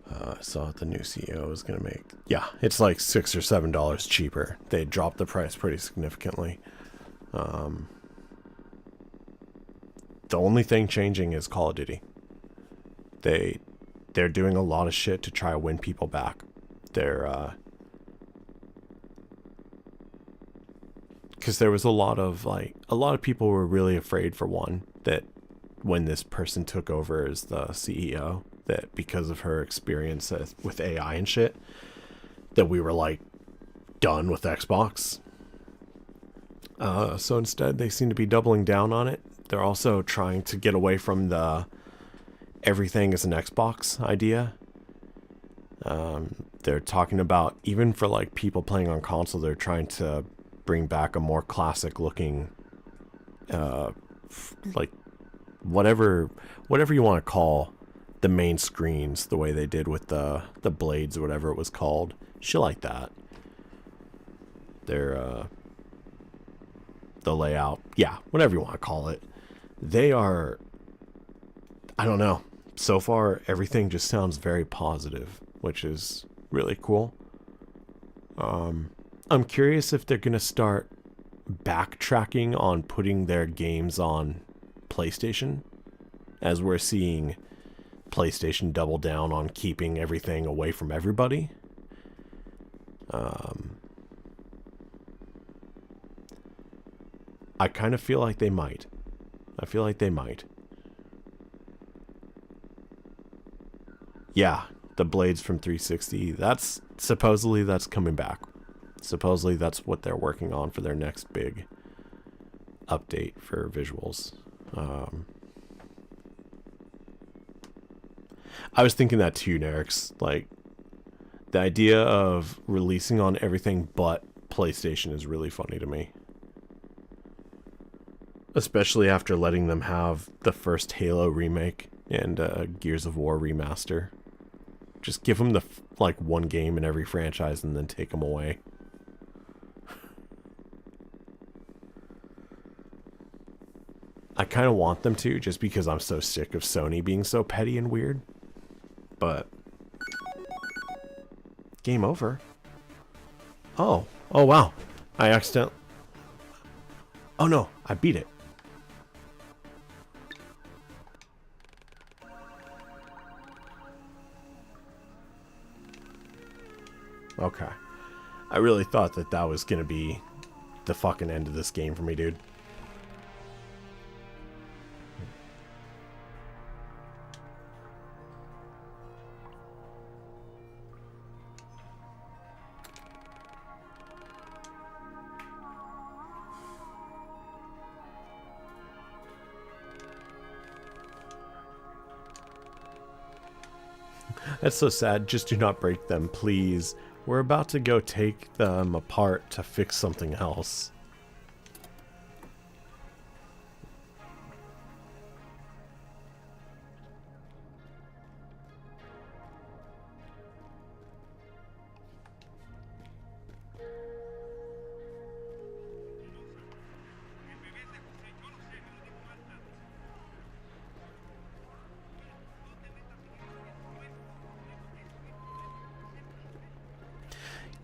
A: I saw what the new CEO is going to make. Yeah, it's like $6 or $7 cheaper. They dropped the price pretty significantly. The only thing changing is Call of Duty. They're doing a lot of shit to try to win people back. Because there was a lot of people were really afraid, for one, that when this person took over as the CEO, that because of her experience with AI and shit, that we were like done with Xbox. So instead, they seem to be doubling down on it. They're also trying to get away from the everything is an Xbox idea. They're talking about, even for like people playing on console, they're trying to bring back a more classic looking, like whatever you want to call the main screens, the way they did with the blades or whatever it was called, shit like that. The layout, yeah, whatever you want to call it. They are, I don't know. So far, everything just sounds very positive, which is really cool. I'm curious if they're gonna start backtracking on putting their games on PlayStation, as we're seeing PlayStation double down on keeping everything away from everybody. I kind of feel like they might. Yeah, the blades from 360, that's supposedly that's coming back. Supposedly that's what they're working on for their next big update for visuals. I was thinking that too, Nerix. Like, the idea of releasing on everything but PlayStation is really funny to me. Especially after letting them have the first Halo remake and Gears of War remaster. Just give them like one game in every franchise and then take them away. I kind of want them to, just because I'm so sick of Sony being so petty and weird. But game over. Oh wow. I accidentally... Oh no, I beat it. Okay. I really thought that was going to be the fucking end of this game for me, dude. That's so sad. Just do not break them, please. We're about to go take them apart to fix something else.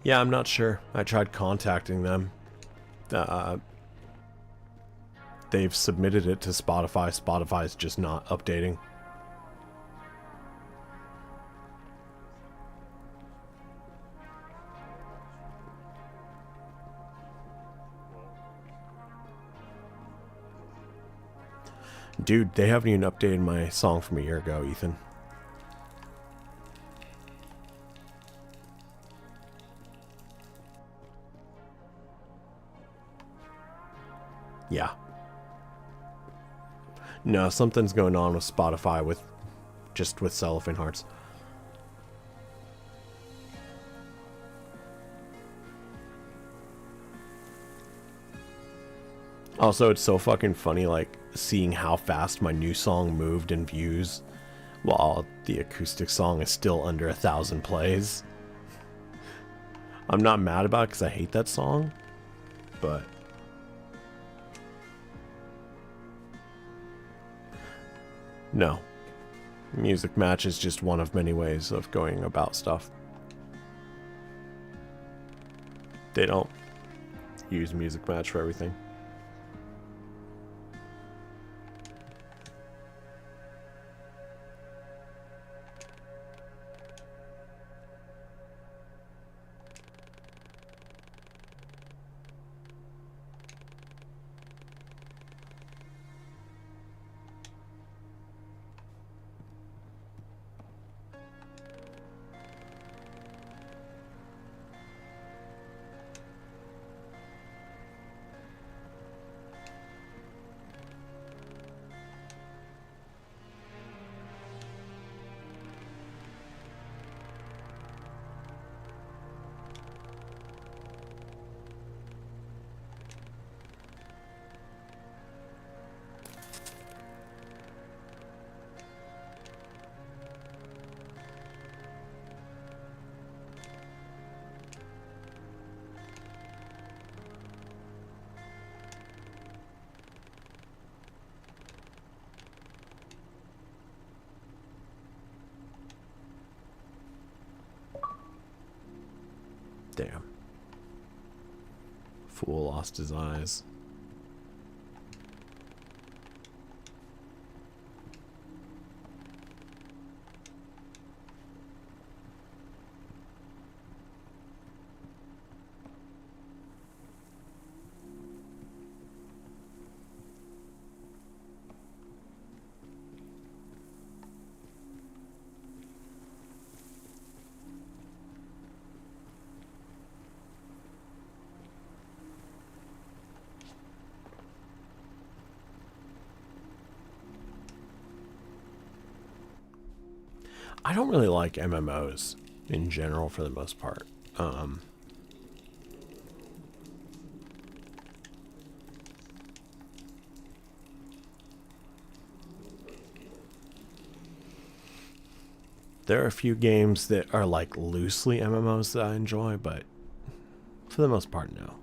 A: Yeah, I'm not sure. I tried contacting them. They've submitted it to Spotify. Spotify's just not updating. Dude, they haven't even updated my song from a year ago, Ethan. Yeah. No, something's going on with Spotify with cellophane hearts. Also, it's so fucking funny, like, seeing how fast my new song moved in views while the acoustic song is still under 1,000 plays. I'm not mad about it because I hate that song, but... No. Music Match is just one of many ways of going about stuff. They don't use Music Match for everything. Damn. Fool lost his eyes. I don't really like MMOs in general for the most part. There are a few games that are like loosely MMOs that I enjoy, but for the most part, no.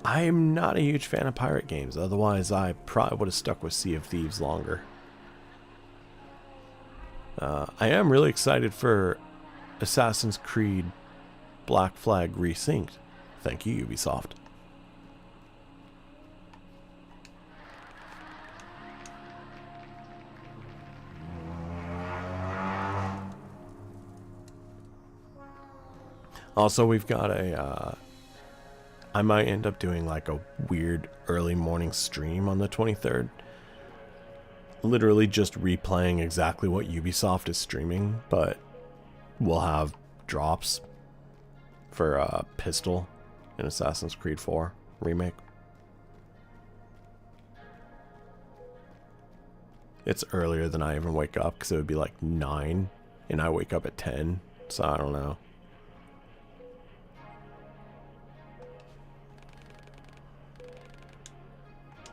A: I'm not a huge fan of pirate games, otherwise I probably would have stuck with Sea of Thieves longer. I am really excited for Assassin's Creed Black Flag Resynced. Thank you, Ubisoft. Also, we've got a... I might end up doing like a weird early morning stream on the 23rd. Literally just replaying exactly what Ubisoft is streaming, but we'll have drops for Pistol in Assassin's Creed 4 Remake. It's earlier than I even wake up because it would be like 9 and I wake up at 10, so I don't know.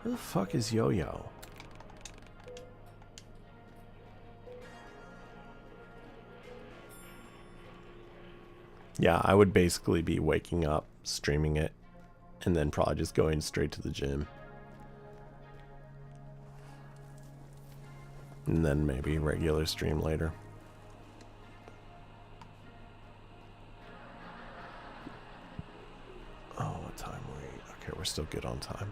A: Where the fuck is Yo-Yo? Yeah, I would basically be waking up, streaming it, and then probably just going straight to the gym. And then maybe regular stream later. Oh, what time are we? Okay, we're still good on time.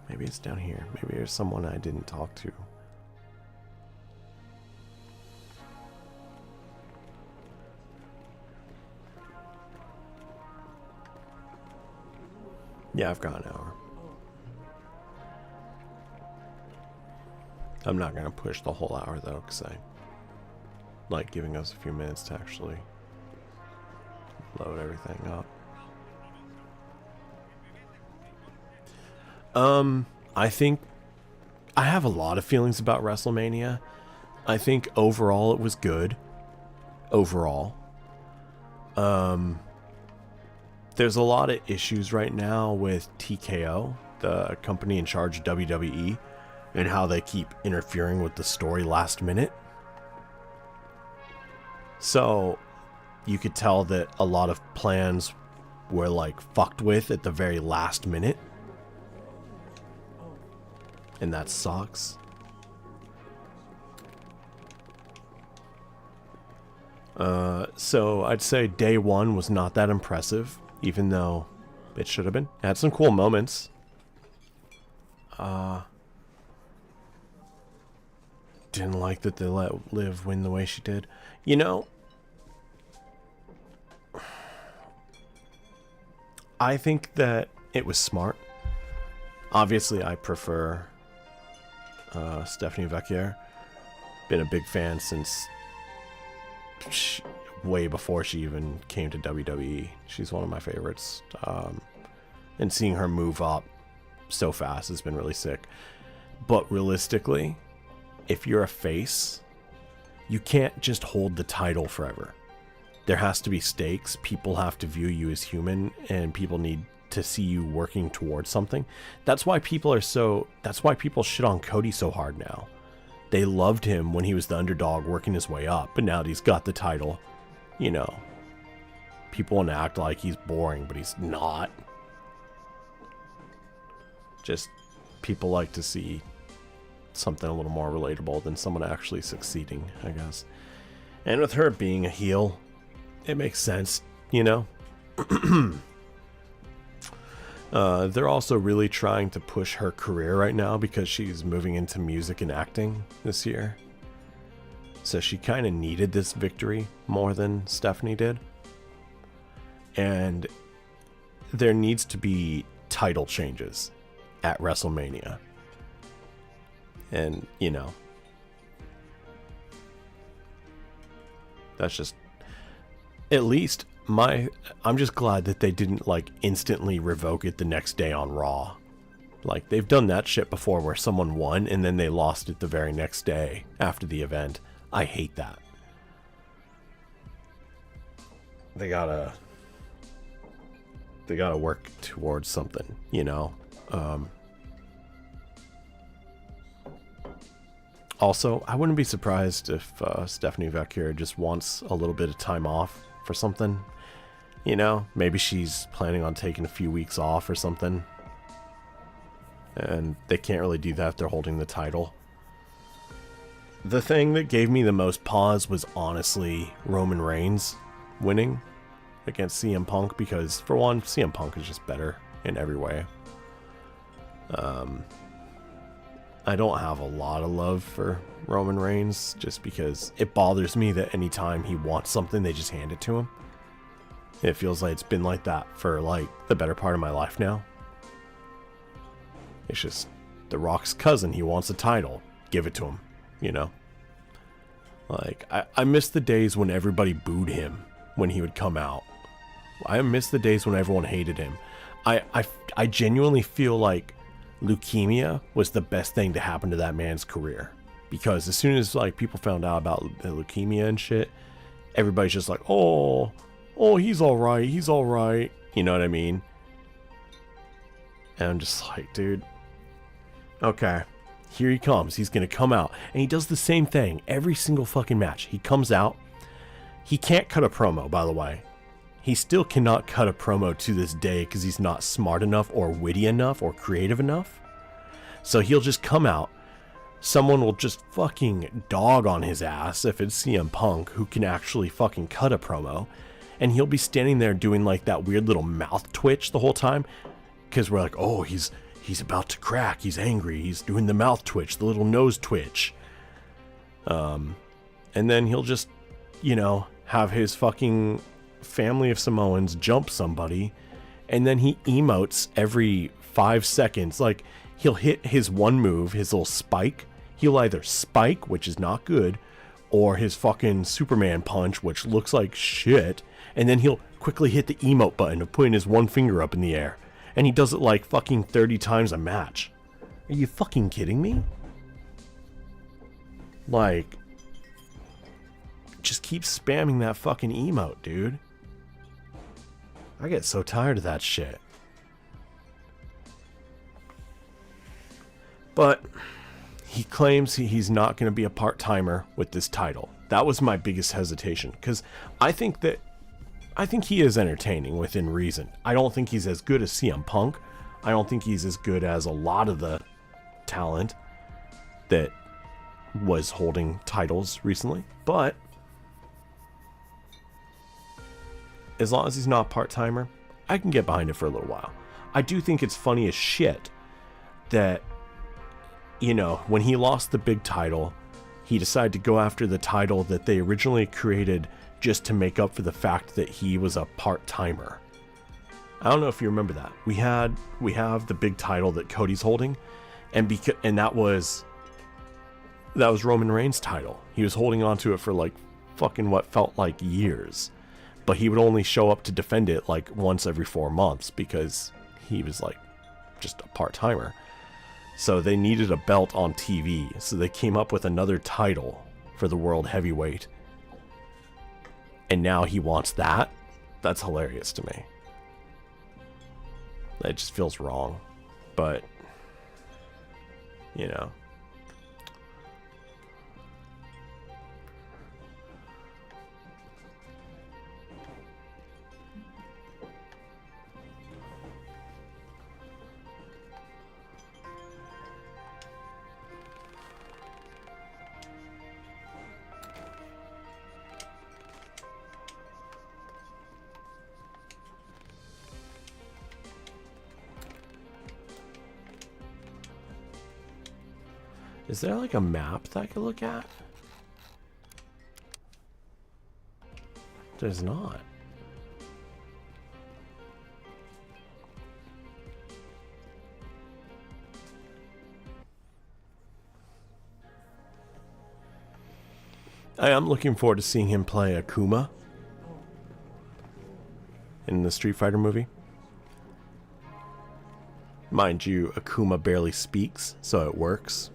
A: Maybe it's down here. Maybe there's someone I didn't talk to. Yeah, I've got an hour. I'm not gonna push the whole hour though, because I like giving us a few minutes to actually load everything up. I think I have a lot of feelings about WrestleMania. I think overall it was good. Overall. There's a lot of issues right now with TKO, the company in charge of WWE, and how they keep interfering with the story last minute. So you could tell that a lot of plans were like fucked with at the very last minute. And that sucks. So I'd say day one was not that impressive, even though it should have been. It had some cool moments. Didn't like that they let Liv win the way she did. You know, I think that it was smart. Obviously, I prefer Stephanie Vecchier. Been a big fan since way before she even came to WWE. She's one of my favorites. And seeing her move up so fast has been really sick. But realistically, if you're a face, you can't just hold the title forever. There has to be stakes. People have to view you as human, and people need to see you working towards something. That's why people shit on Cody so hard now. They loved him when he was the underdog working his way up, but now that he's got the title, you know, people want to act like he's boring, but he's not. Just people like to see something a little more relatable than someone actually succeeding, I guess. And with her being a heel, it makes sense, you know? They're also really trying to push her career right now because she's moving into music and acting this year. So she kind of needed this victory more than Stephanie did. And there needs to be title changes at WrestleMania. And, you know, that's just, at least I'm just glad that they didn't like instantly revoke it the next day on Raw. Like, they've done that shit before where someone won and then they lost it the very next day after the event. I hate that. They gotta work towards something, you know? Also, I wouldn't be surprised if Stephanie Vecchier just wants a little bit of time off for something. You know, maybe she's planning on taking a few weeks off or something. And they can't really do that if they're holding the title. The thing that gave me the most pause was honestly Roman Reigns winning against CM Punk, because for one, CM Punk is just better in every way. I don't have a lot of love for Roman Reigns just because it bothers me that anytime he wants something, they just hand it to him. It feels like it's been like that for like the better part of my life now. It's just The Rock's cousin, he wants a title, give it to him, you know? Like, I miss the days when everybody booed him when he would come out. I miss the days when everyone hated him. I genuinely feel like leukemia was the best thing to happen to that man's career, because as soon as like people found out about the leukemia and shit, everybody's just like, oh, he's all right, you know what I mean? And I'm just like, dude, okay, Here he comes. He's going to come out. And he does the same thing every single fucking match. He comes out. He can't cut a promo, by the way. He still cannot cut a promo to this day because he's not smart enough or witty enough or creative enough. So he'll just come out. Someone will just fucking dog on his ass if it's CM Punk, who can actually fucking cut a promo. And he'll be standing there doing like that weird little mouth twitch the whole time. Because we're like, oh, he's about to crack. He's angry. He's doing the mouth twitch, the little nose twitch. And then he'll just, you know, have his fucking family of Samoans jump somebody. And then he emotes every 5 seconds. Like, he'll hit his one move, his little spike. He'll either spike, which is not good, or his fucking Superman punch, which looks like shit. And then he'll quickly hit the emote button of putting his one finger up in the air. And he does it like fucking 30 times a match. Are you fucking kidding me? Like, just keep spamming that fucking emote, dude. I get so tired of that shit. But he claims he's not going to be a part-timer with this title. That was my biggest hesitation, because I think he is entertaining within reason. I don't think he's as good as CM Punk. I don't think he's as good as a lot of the talent that was holding titles recently. But as long as he's not part-timer, I can get behind it for a little while. I do think it's funny as shit that, you know, when he lost the big title, he decided to go after the title that they originally created just to make up for the fact that he was a part-timer. I don't know if you remember that. We have the big title that Cody's holding, and that was Roman Reigns' title. He was holding on to it for like fucking what felt like years. But he would only show up to defend it like once every 4 months because he was like just a part-timer. So they needed a belt on TV. So they came up with another title for the World Heavyweight. And now he wants that? That's hilarious to me. It just feels wrong. But, you know. Is there like a map that I could look at? There's not. I am looking forward to seeing him play Akuma in the Street Fighter movie. Mind you, Akuma barely speaks, so it works.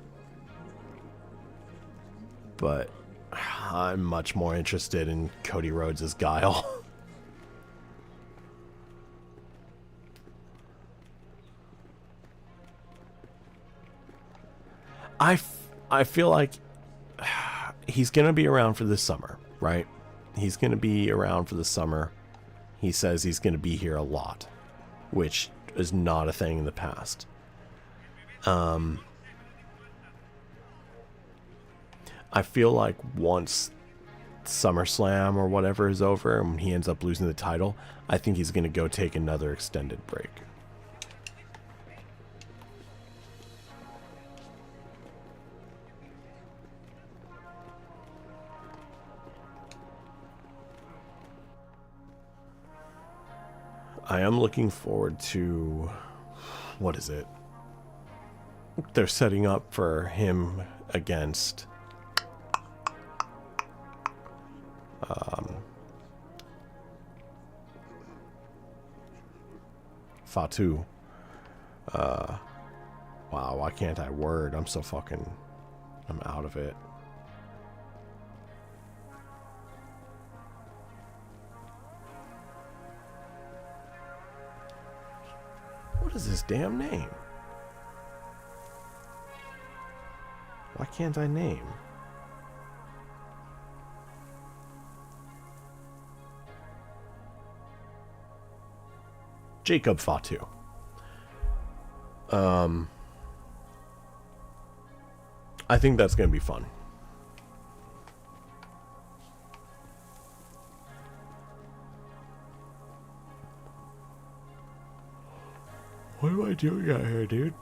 A: But I'm much more interested in Cody Rhodes' Guile. I feel like he's going to be around for this summer, right? He's going to be around for the summer. He says he's going to be here a lot, which is not a thing in the past. I feel like once SummerSlam or whatever is over and he ends up losing the title, I think he's going to go take another extended break. I am looking forward to, what is it? They're setting up for him against Fatu. Wow, why can't I word? I'm out of it. What is his damn name? can't I name? Jacob Fatu. I think that's going to be fun. What am I doing out here, dude?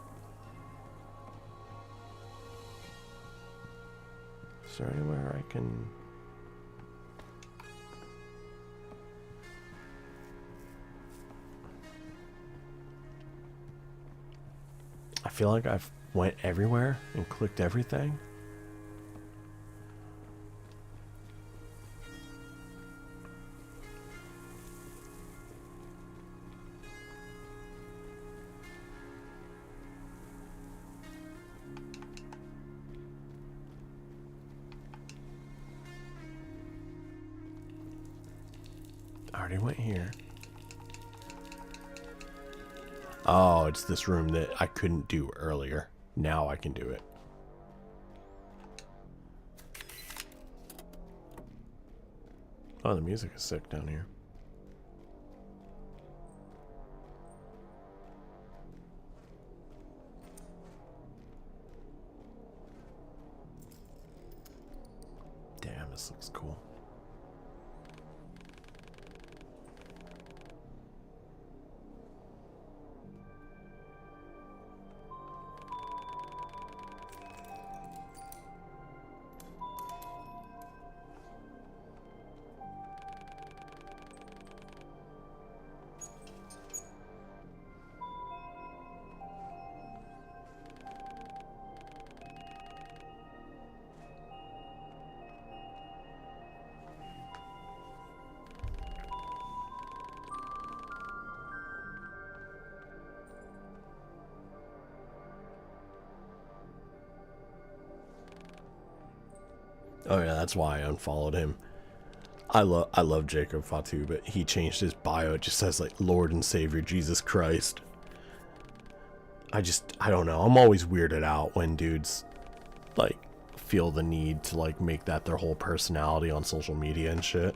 A: Is there anywhere I can... I feel like I've went everywhere and clicked everything. I already went here. Oh, it's this room that I couldn't do earlier. Now I can do it. Oh, the music is sick down here. Damn, this looks cool. Oh yeah, that's why I unfollowed him. I love Jacob Fatu, but he changed his bio. It just says like Lord and Savior Jesus Christ. I don't know. I'm always weirded out when dudes like feel the need to like make that their whole personality on social media and shit.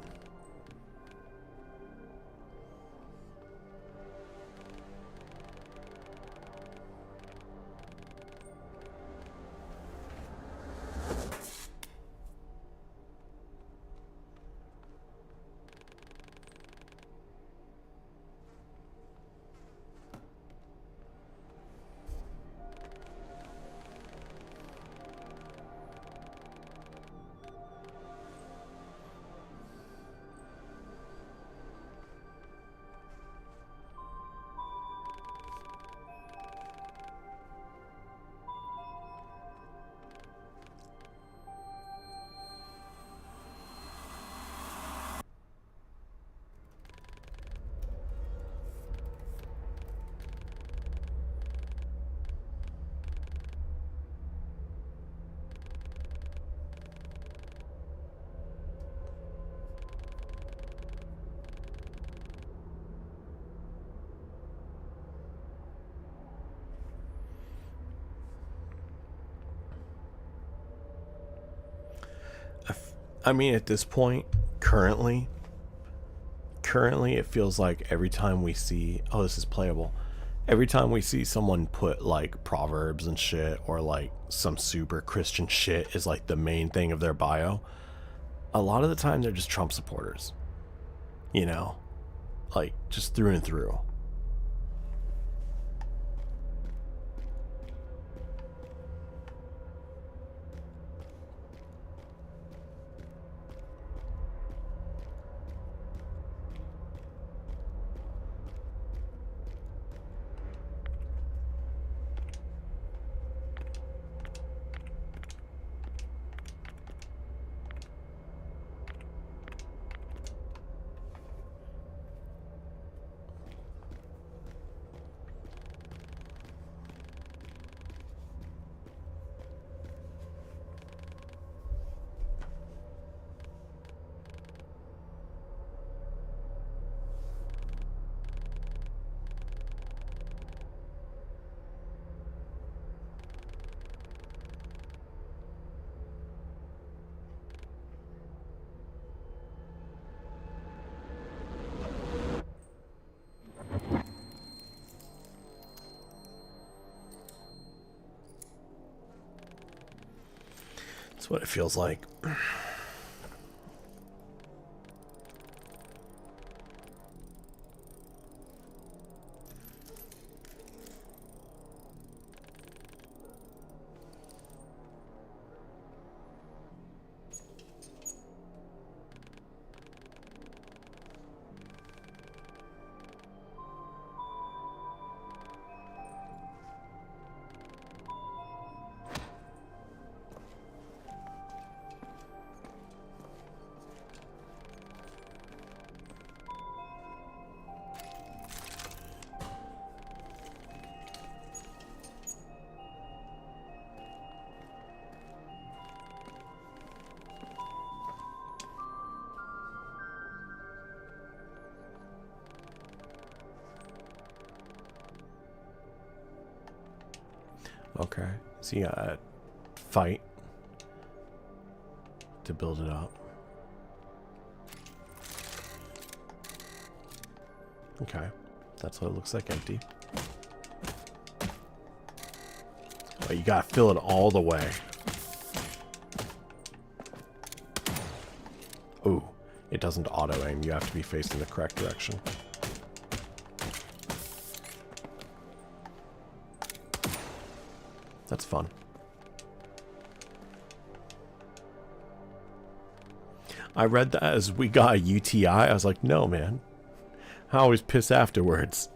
A: I mean, at this point, currently it feels like every time we see, oh, this is playable. Every time we see someone put like proverbs and shit or like some super Christian shit is like the main thing of their bio, a lot of the time they're just Trump supporters. You know? Like, just through and through. That's what it feels like. Okay, so you gotta fight to build it up. Okay, that's what it looks like, empty. Oh, you gotta fill it all the way. Ooh, it doesn't auto-aim. You have to be facing the correct direction. That's fun. I read that as we got a UTI. I was like, no, man. I always piss afterwards.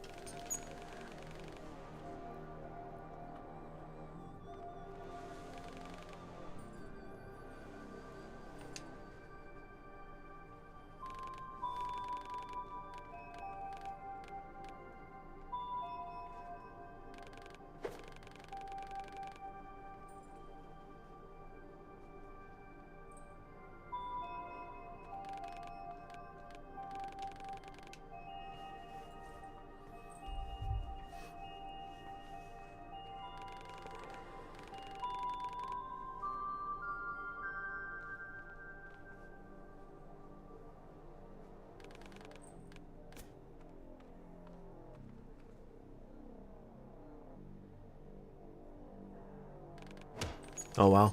A: Oh, wow.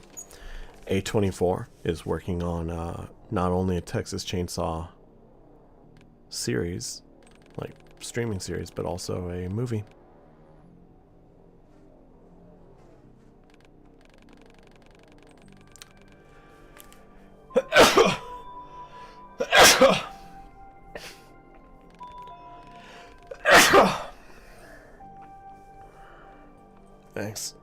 A: A24 is working on not only a Texas Chainsaw series, like streaming series, but also a movie. Thanks.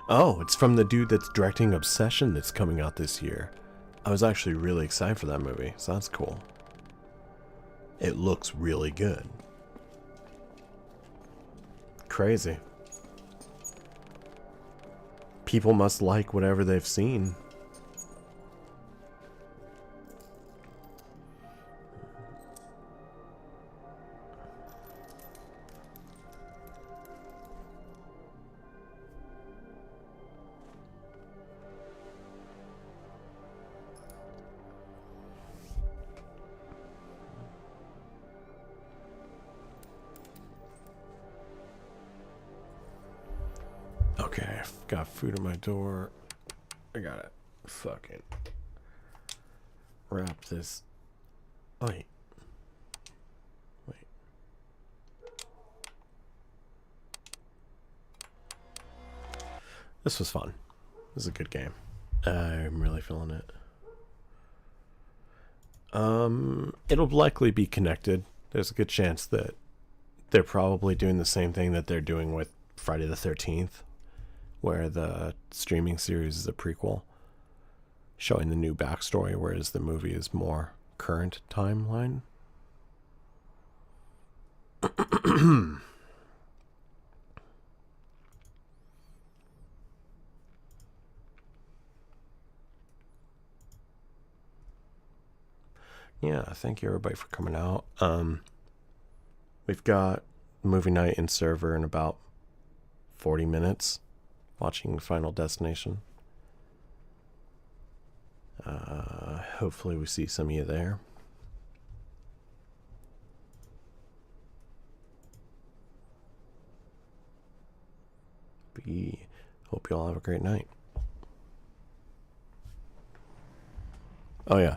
A: Oh, it's from the dude that's directing Obsession that's coming out this year. I was actually really excited for that movie, so that's cool. It looks really good. Crazy. People must like whatever they've seen. Okay, I've got food at my door. I gotta fucking wrap this. Wait. This was fun. This is a good game. I'm really feeling it. It'll likely be connected. There's a good chance that they're probably doing the same thing that they're doing with Friday the 13th, where the streaming series is a prequel, showing the new backstory, whereas the movie is more current timeline. Yeah, thank you everybody for coming out. We've got movie night in server in about 40 minutes, watching Final Destination. Hopefully we see some of you there. Hope you all have a great night. Oh yeah,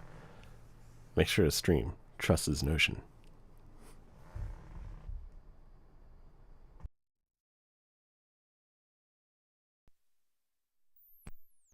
A: make sure to stream. Trust is Notion.